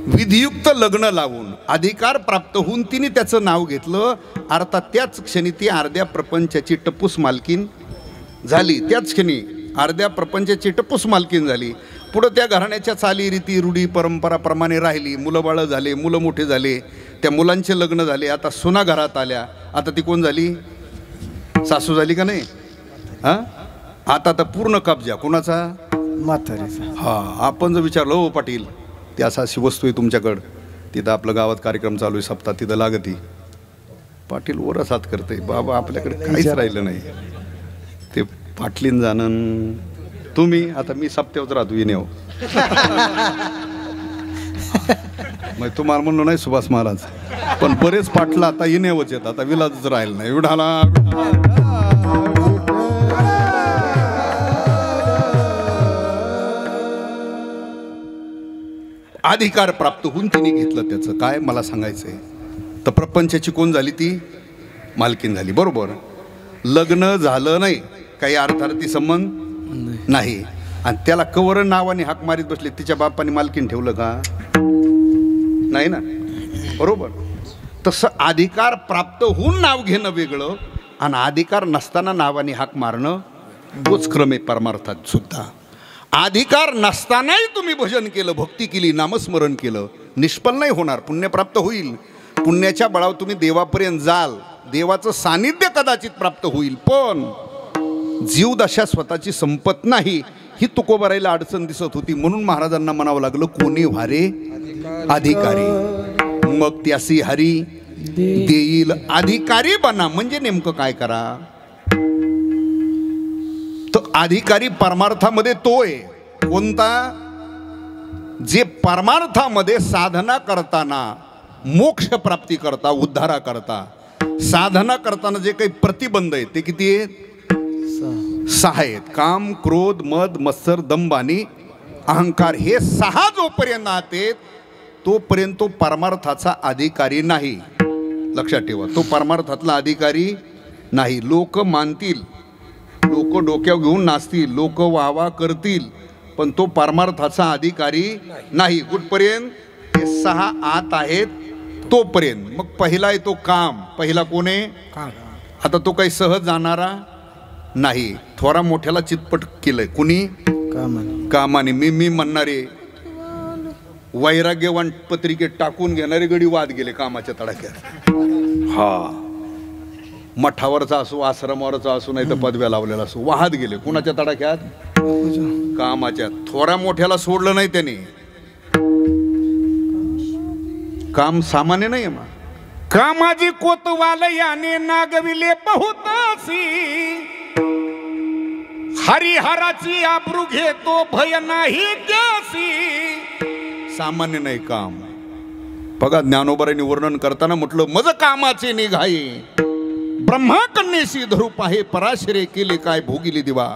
विधियुक्त लग्न लावून अधिकार प्राप्त होऊन तिने त्याचं नाव घेतलं. अर्थात त्याच क्षणी ती अर्ध्या प्रपंचाची टप्पूस मालकीन झाली. त्याच क्षणी अर्ध्या प्रपंचाची टप्पूस मालकीन झाली. पुढं त्या घराण्याच्या चाली रीती रूढी परंपराप्रमाणे राहिली. मुलं बाळं झाले, मुलं मोठे झाले, त्या मुलांचे लग्न झाले. आता सुना घरात आल्या. आता ती कोण झाली? सासू झाली का नाही? हां, आता तर पूर्ण कब्जा कोणाचा? म्हातारीचा. हां, आपण जर विचारलं, हो पाटील ती अशी वस्तू आहे तुमच्याकडं, तिथं आपलं गावात कार्यक्रम चालू आहे सप्ताह, तिथं लागती. पाटील वरच हात करते, बाबा आपल्याकडे काहीच राहिलं नाही. ते पाटलीन जाणं तुम्ही. आता मी सप्त्यावरच राहतो येणेव. मग तुम्हाला म्हणलो नाही सुभाष महाराज, पण बरेच पाटला आता येणेवच येत. आता विलाजच राहिलं नाही. विढाला अधिकार प्राप्त होऊन तिने घेतलं. त्याचं काय मला सांगायचंय, तर प्रपंचाची कोण झाली? ती मालकीन झाली. बरोबर. लग्न झालं नाही, काही अर्थार्थी संबंध नाही, आणि त्याला कवर नावाने हाक मारीत बसले. तिच्या बापाने मालकीन ठेवलं का? नाही ना. बरोबर. तसं अधिकार प्राप्त होऊन नाव घेणं वेगळं, आणि अधिकार नसताना नावाने हाक मारणं तोच क्रम आहे परमार्थात सुद्धा. अधिकार नसतानाही तुम्ही भजन केलं, भक्ती केली, नामस्मरण केलं, निष्फल नाही होणार, पुण्य प्राप्त होईल. पुण्याच्या बळावर तुम्ही देवापर्यंत जाल, देवाचं सानिध्य कदाचित प्राप्त होईल. पण जीवदशा स्वतःची संपत नाही, ही तुकोबारायला अडचण दिसत होती. म्हणून महाराजांना म्हणावं लागलं, कोणी व्हारे अधिकारी, मग त्यासी हरी देईल. अधिकारी बना म्हणजे नेमकं काय करा? तो अधिकारी परमार्थामध्ये तो आहे. कोणता? जे परमार्थामध्ये साधना करताना, मोक्ष प्राप्ती करता, उद्धारा करता, साधना करताना जे काही प्रतिबंध आहेत ते किती आहेत? 6 आहेत. काम, क्रोध, मद, मत्सर, दंभ आणि अहंकार. हे 6 जोपर्यंत आहेत तोपर्यंत तो परमार्थाचा अधिकारी नाही. लक्षात ठेवा, तो परमार्थातला अधिकारी नाही. लोक मानतील, लोक डोक्यावर घेऊन नाचतील, लोक वाहवा करतील, पण तो परमार्थाचा अधिकारी नाही. कुठपर्यंत? हे 6 आत आहेत तोपर्यंत. मग पहिला आहे तो काम. पहिला कोण आहे? आता तो काही सहज जाणारा नाही. थोरा मोठ्याला चितपट केलंय. कुणी? कामाने. मी म्हणणारे वैराग्यवान पत्रिकेत टाकून घेणारे गडी वाद गेले कामाच्या तडाख्यात. हा, मठावरचा असो, आश्रमावरचा असो, नाही तर पदव्या लावलेला असो, वाहत गेले. कुणाच्या तडाख्यात? कामाच्या. थोरा मोठ्याला सोडलं नाही त्याने. काम सामान्य नाही आहे. कामाजी कोतवाल याने नागविले बहुतासी, हरिहराची आबरू घेतो भय नाही त्यासी. सामान्य नाही काम. बघा ज्ञानोबारांनी वर्णन करताना म्हटलं, मज कामाचे निघाये ब्रह्मा कन्येशी धरू पाहे, पराशरे केले काय भोगिले दिवा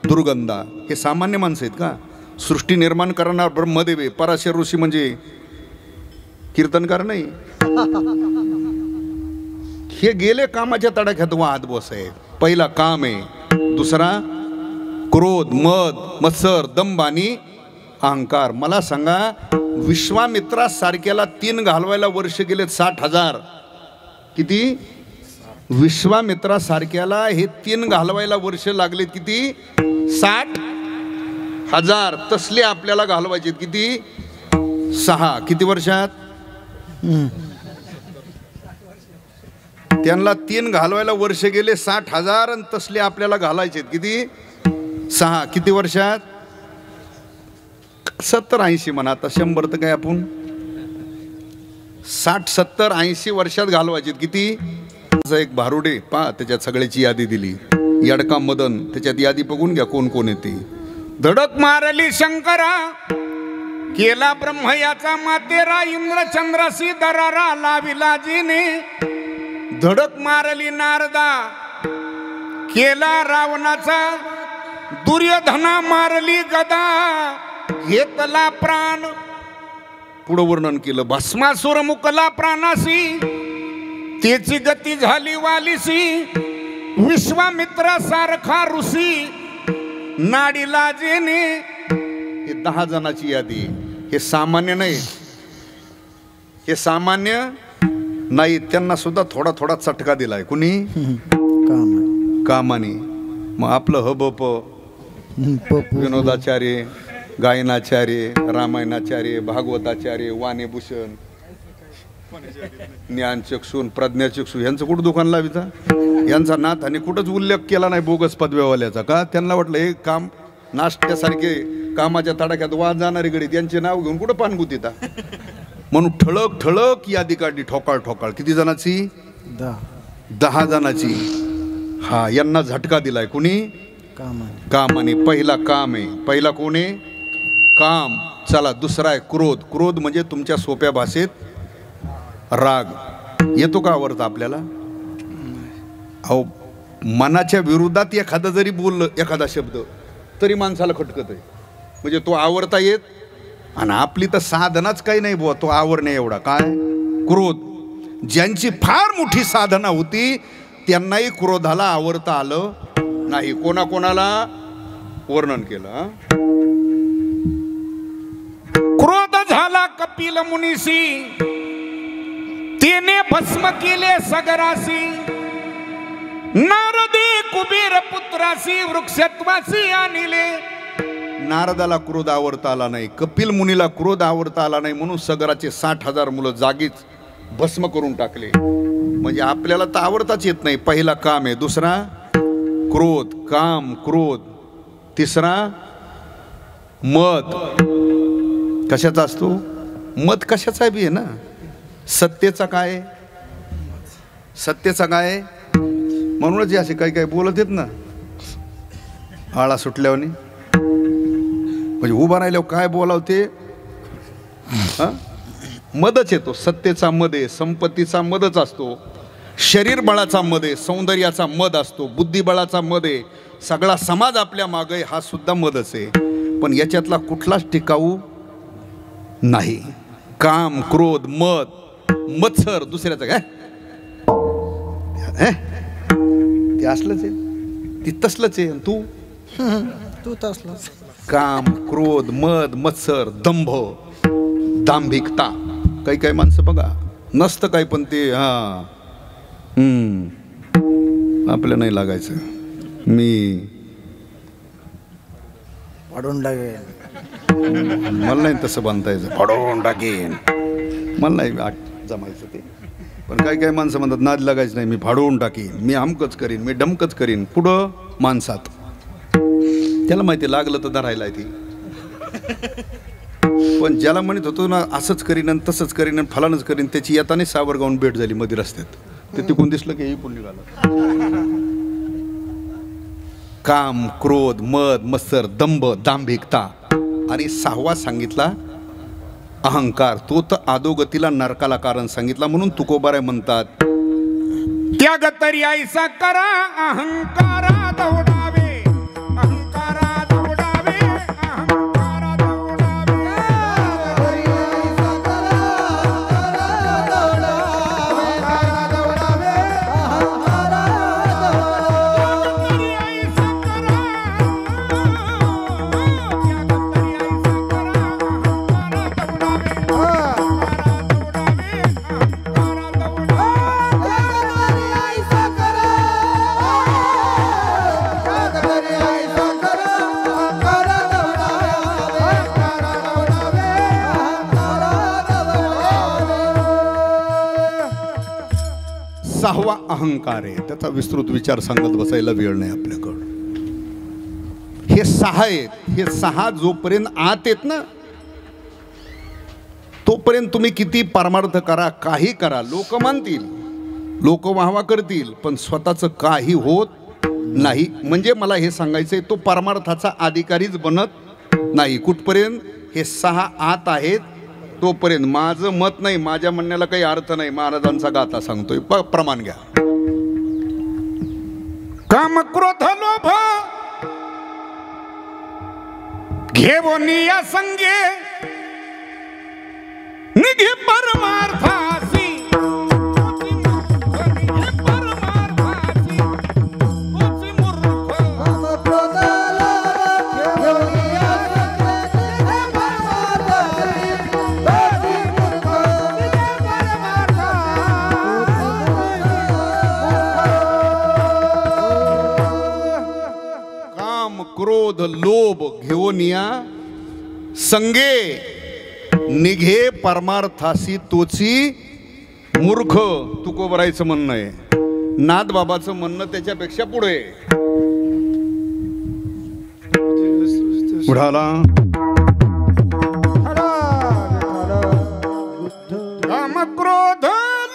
दुर्गंधा. हे सामान्य माणसं आहेत का? सृष्टी निर्माण करणार ब्रह्मदेव आहे. पराशर ऋषी म्हणजे कीर्तनकार नाही. हे गेले कामाच्या तडाख्यात वाद बस आहे. पहिला काम आहे, दुसरा क्रोध, मद, मत्सर, दंभ आणि अहंकार. मला सांगा, विश्वामित्रा सारख्याला 3 घालवायला वर्ष गेले 60,000. किती? विश्वामित्रा सारख्याला हे 3 घालवायला वर्ष लागले किती? 60,000. तसले आपल्याला घालवायचे किती? 6. किती वर्षात? त्यांना 3 घालवायला वर्ष गेले 60,000 आणि तसले आपल्याला घालायचे किती? 6. किती वर्षात? 70-80 म्हणा. आता 100 तर काय आपण 60-70-80 वर्षात घालवायचे किती? एक भारुडे पहा, त्याच्यात सगळ्याची यादी दिली. यडका मदन, त्याच्यात यादी बघून घ्या कोण कोण येते. धडक मारली शंकरा, केला ब्रह्म याचा मातेरा, इंद्रचंद्रासी दरारा लाविला जिने. धडक मारली नारदा, केला रावणाचा, दुर्योधना मारली गदा, घेतला प्राण. पुढं वर्णन केलं. भस्मासुर मुकला प्राणासी, त्याची गती झाली वालीसी. विश्वामित्रा सारखा ऋषी नाडीला जेने. ही 10 जणांची यादी. हे सामान्य नाही, हे सामान्य नाही. त्यांना सुद्धा थोडा थोडा चटका दिलाय. कुणी? कामाने. मग आपलं हबप विनोदाचार्य, गायनाचार्य, रामायणाचार्य, भागवताचार्य, वाणीभूषण, ज्ञानचक्षू, प्रज्ञाचक्षू यांचं कुठं दुकान लाविता? यांचा नाथ आणि कुठंच उल्लेख केला नाही बोगस पदव्यावाल्याचा. का? त्यांना वाटलं हे काम नाश्त्यासारखे कामाच्या तडाख्यात वाद जाणारी गडी त्यांचे नाव घेऊन कुठं पानगुत येतात. म्हणून ठळक ठळक यादी काढली, ठोकाळ ठोकाळ. किती जणांची? 10 जणांची. हा, यांना झटका दिलाय. कुणी? कामाने. पहिला काम आहे. पहिला कोण आहे? काम. चला, दुसरा आहे क्रोध. क्रोध म्हणजे तुमच्या सोप्या भाषेत राग. येतो का आवडतं आपल्याला? अहो, मनाच्या विरोधात एखादा जरी बोललं एखादा शब्द तरी माणसाला खटकत आहे. म्हणजे तो आवडता येत. आणि आपली तर साधनाच काही नाही बुवा तो आवडणे एवढा. काय? क्रोध. ज्यांची फार मोठी साधना होती त्यांनाही क्रोधाला आवडता आलं नाही. कोणाकोणाला वर्णन केलं? क्रोध झाला कपिल मुनीसी, तिने भस्म केले सगरासी. नारदे कुबेर पुत्रासी, वृक्षत्वासी आणले. नारदाला क्रोध आवडता आला नाही, कपिल मुनीला क्रोध आवडता आला नाही, म्हणून सगराचे 60,000 मुलं जागीच भस्म करून टाकले. म्हणजे आपल्याला तर आवडताच येत नाही. पहिला काम आहे. दुसरा क्रोध. काम, क्रोध. तिसरा मद. कशाचा असतो? मद कशाचा बी आहे ना. सत्तेचा काय? सत्तेचा काय? म्हणूनच असे काही काही बोलत येत ना आळा सुटल्यावर. म्हणजे उभा राहिल्यावर काय बोलाव ते मदच येतो. सत्तेचा मद आहे, संपत्तीचा मदच असतो, शरीर बळाचा मद आहे, सौंदर्याचा मद असतो, बुद्धिबळाचा मद आहे, सगळा समाज आपल्या मागे हा सुद्धा मदच आहे. पण याच्यातला कुठलाच टिकाऊ नाही. काम, क्रोध, मद, मत्सर. दुसऱ्याचं काय ते असलंच आहे, ती तसलंच आहे. तू तसलंच. काम, क्रोध, मद, मत्सर, दंभ, दांभिकता. काही काही माणसं बघा नसतं काय पण ते आपल्या नाही लागायचं. मी वाढून टाकेन, मला नाही तसं बांधायचं, फाडून टाकेन, मला नाही जमायचं ते. पण काही काही माणसं म्हणतात नाद लागायचं नाही, मी फाडून टाकीन, मी अमकच करीन, मी डमकच करीन. पुढं माणसात त्याला माहिती लागलं तर धरायला ती. पण ज्याला म्हणत होतो ना असंच करीन आणि तसंच करीन आणि फलानच करीन, त्याची येताने सावरगावून भेट झाली मध्ये रस्त्यात. ते तिकून दिसलं की हे कोण निघालं. काम, क्रोध, मद, मत्सर, दंभ, दांभिकता. आणि 6वा सांगितला अहंकार. तो तर अधोगतीला नरकाला कारण सांगितला. म्हणून तुकोबाराय म्हणतात त्याग तरी ऐसा करा, अहंकारा दौडावे, अहंकारा दौडावे, अहंकारा दौडावे. सहावा अहंकार आहे. त्याचा विस्तृत विचार सांगत बसायला वेळ नाही आपल्याकडं. हे 6 आहेत. हे 6 जोपर्यंत आत आहेत ना तोपर्यंत तुम्ही किती परमार्थ करा, काही करा, लोक मानतील, लोक वाहवा करतील, पण स्वतःचं काही होत नाही. म्हणजे मला हे सांगायचंय तो परमार्थाचा अधिकारीच बनत नाही. कुठपर्यंत? हे 6 आत आहेत तोपर्यंत. माझं मत नाही, माझ्या म्हणण्याला काही अर्थ नाही, महाराजांचा गाथा सांगतोय, प्रमाण घ्या. काम, क्रोध, लोभ घेऊन या संगे निघे परमार्थासी. क्रोध लोभ घेऊन या संगे निघे परमार्थासी तोची मूर्ख. तुकोबरायचं म्हणणं आहे. नाथ बाबाचं म्हणणं त्याच्यापेक्षा पुढे. पुढाला काम क्रोध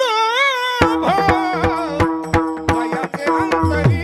लोभ मायाचे अंतरी.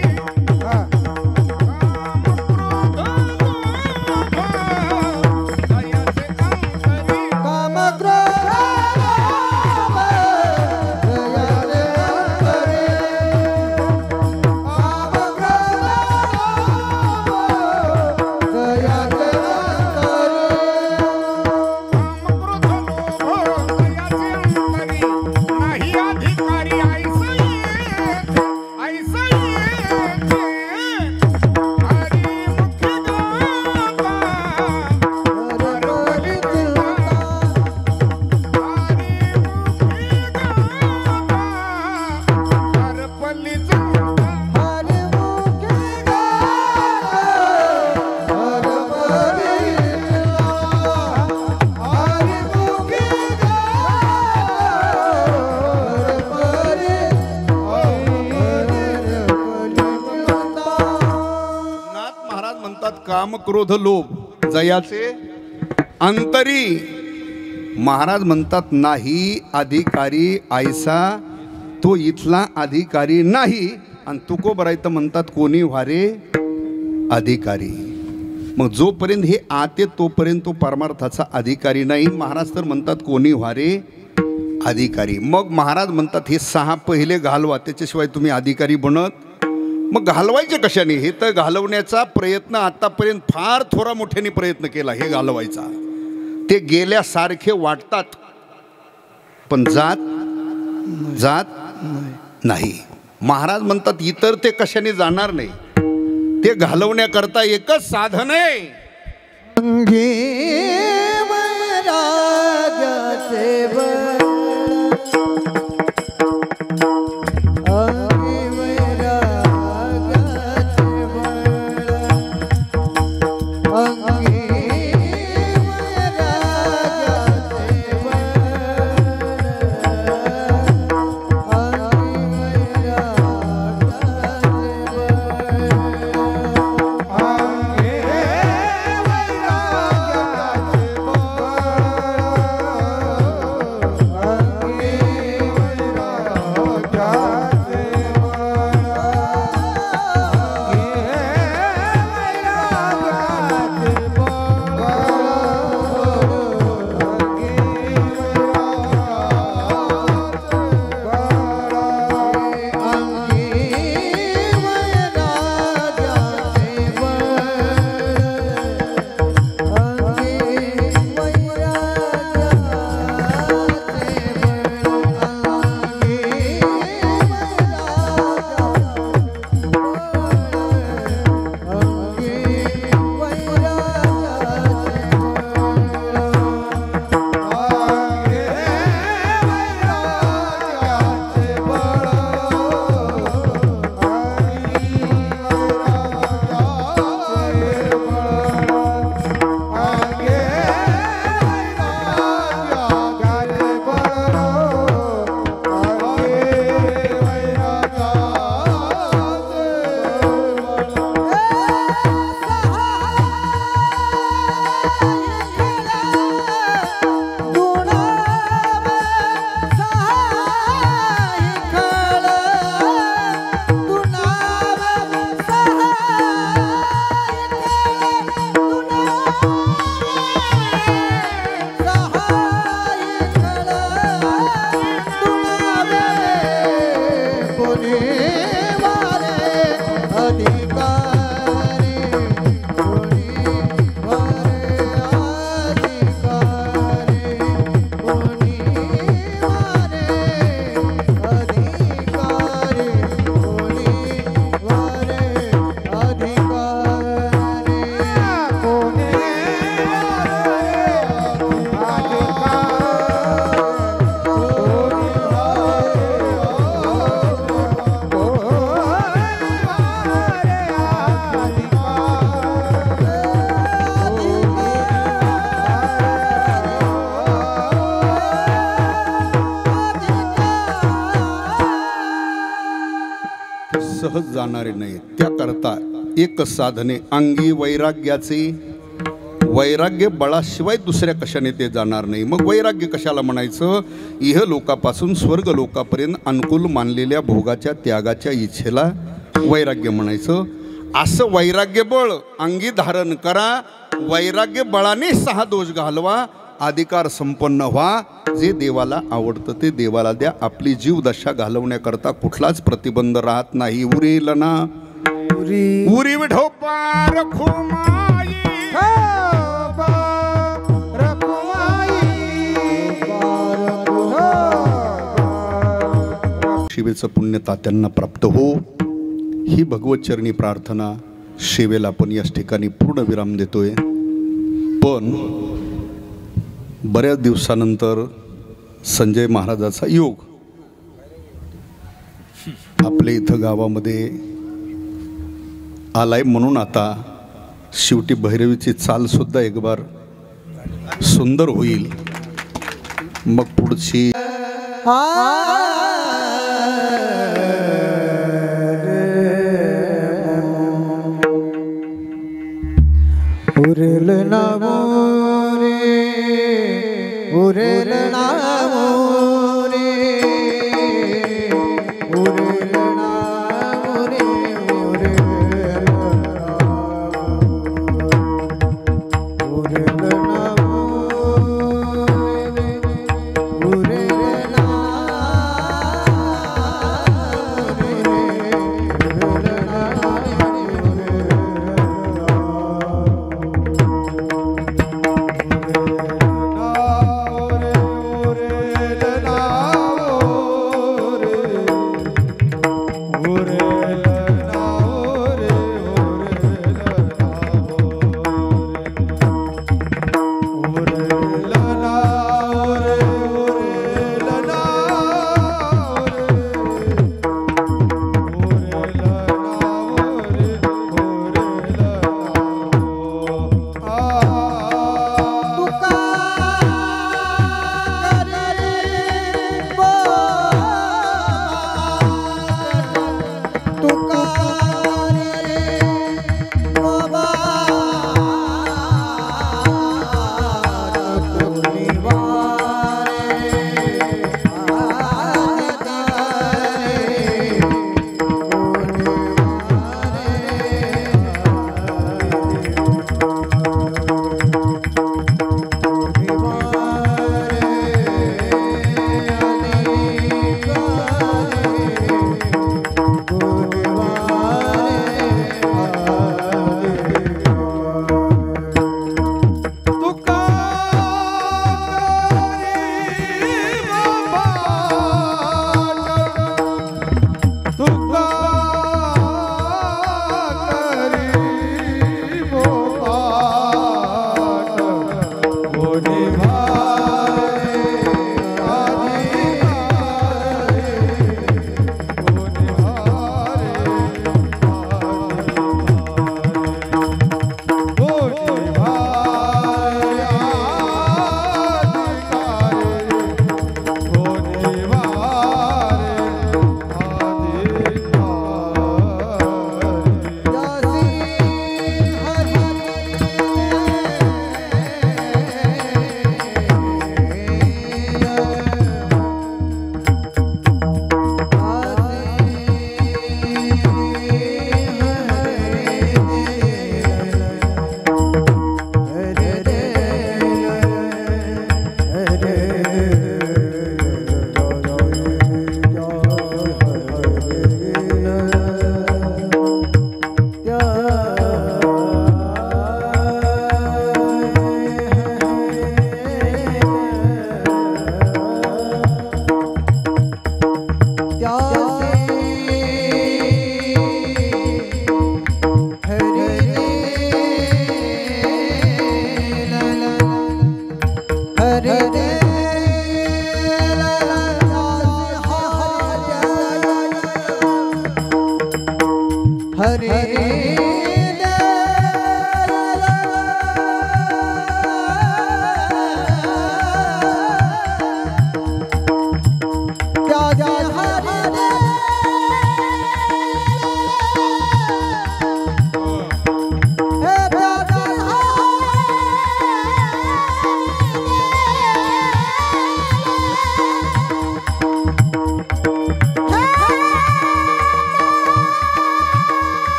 काम क्रोध लोभ जयाचे अंतरी. महाराज म्हणतात नाही अधिकारी आयसा तो इथला अधिकारी नाही. आणि तुकोबरायत म्हणतात कोणी व्हारे अधिकारी. मग जोपर्यंत हे आते तोपर्यंत तो परमार्थाचा अधिकारी नाही. महाराज तर म्हणतात कोणी व्हारे अधिकारी. मग महाराज म्हणतात हे 6 पहिले घालवा त्याच्याशिवाय तुम्ही अधिकारी बनत. मग घालवायचे कशाने? हे तर घालवण्याचा प्रयत्न आतापर्यंत फार थोरा मोठ्याने प्रयत्न केला हे घालवायचा. ते गेल्यासारखे वाटतात पण जात नाही. महाराज म्हणतात इतर ते कशाने जाणार नाही. ते घालवण्याकरता एकच साधन आहे. जाणारे नाही. त्याकरता एकच साधने अंगी वैराग्याचे. वैराग्य बळाशिवाय दुसऱ्या कशाने ते जाणार नाही. मग वैराग्य कशाला म्हणायचं? इह लोकापासून स्वर्ग लोकापर्यंत अनुकूल मानलेल्या भोगाच्या त्यागाच्या इच्छेला वैराग्य म्हणायचं. असं वैराग्य बळ अंगी धारण करा. वैराग्य बळाने 6 दोष घालवा. अधिकार संपन्न व्हा. जे देवाला आवडतं ते देवाला द्या. आपली जीवदशा घालवण्याकरता कुठलाच प्रतिबंध राहत नाही. उरेल ना उरी विठो पार खुमाई. शिवेचं पुण्य तात्यांना प्राप्त हो ही भगवतचरणी प्रार्थना. शिवेला आपण याच ठिकाणी पूर्ण विराम देतोय. पण बऱ्याच दिवसानंतर संजय महाराजाचा योग आपल्या इथं गावामध्ये आलाय. म्हणून आता शेवटी भैरवीची चाल सुद्धा एक बार सुंदर होईल. मग पुढची उरेल ना मोरे उरेल ना मोरे उरेल ना मोरे उरेल ना मोरे उरेल ना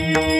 रे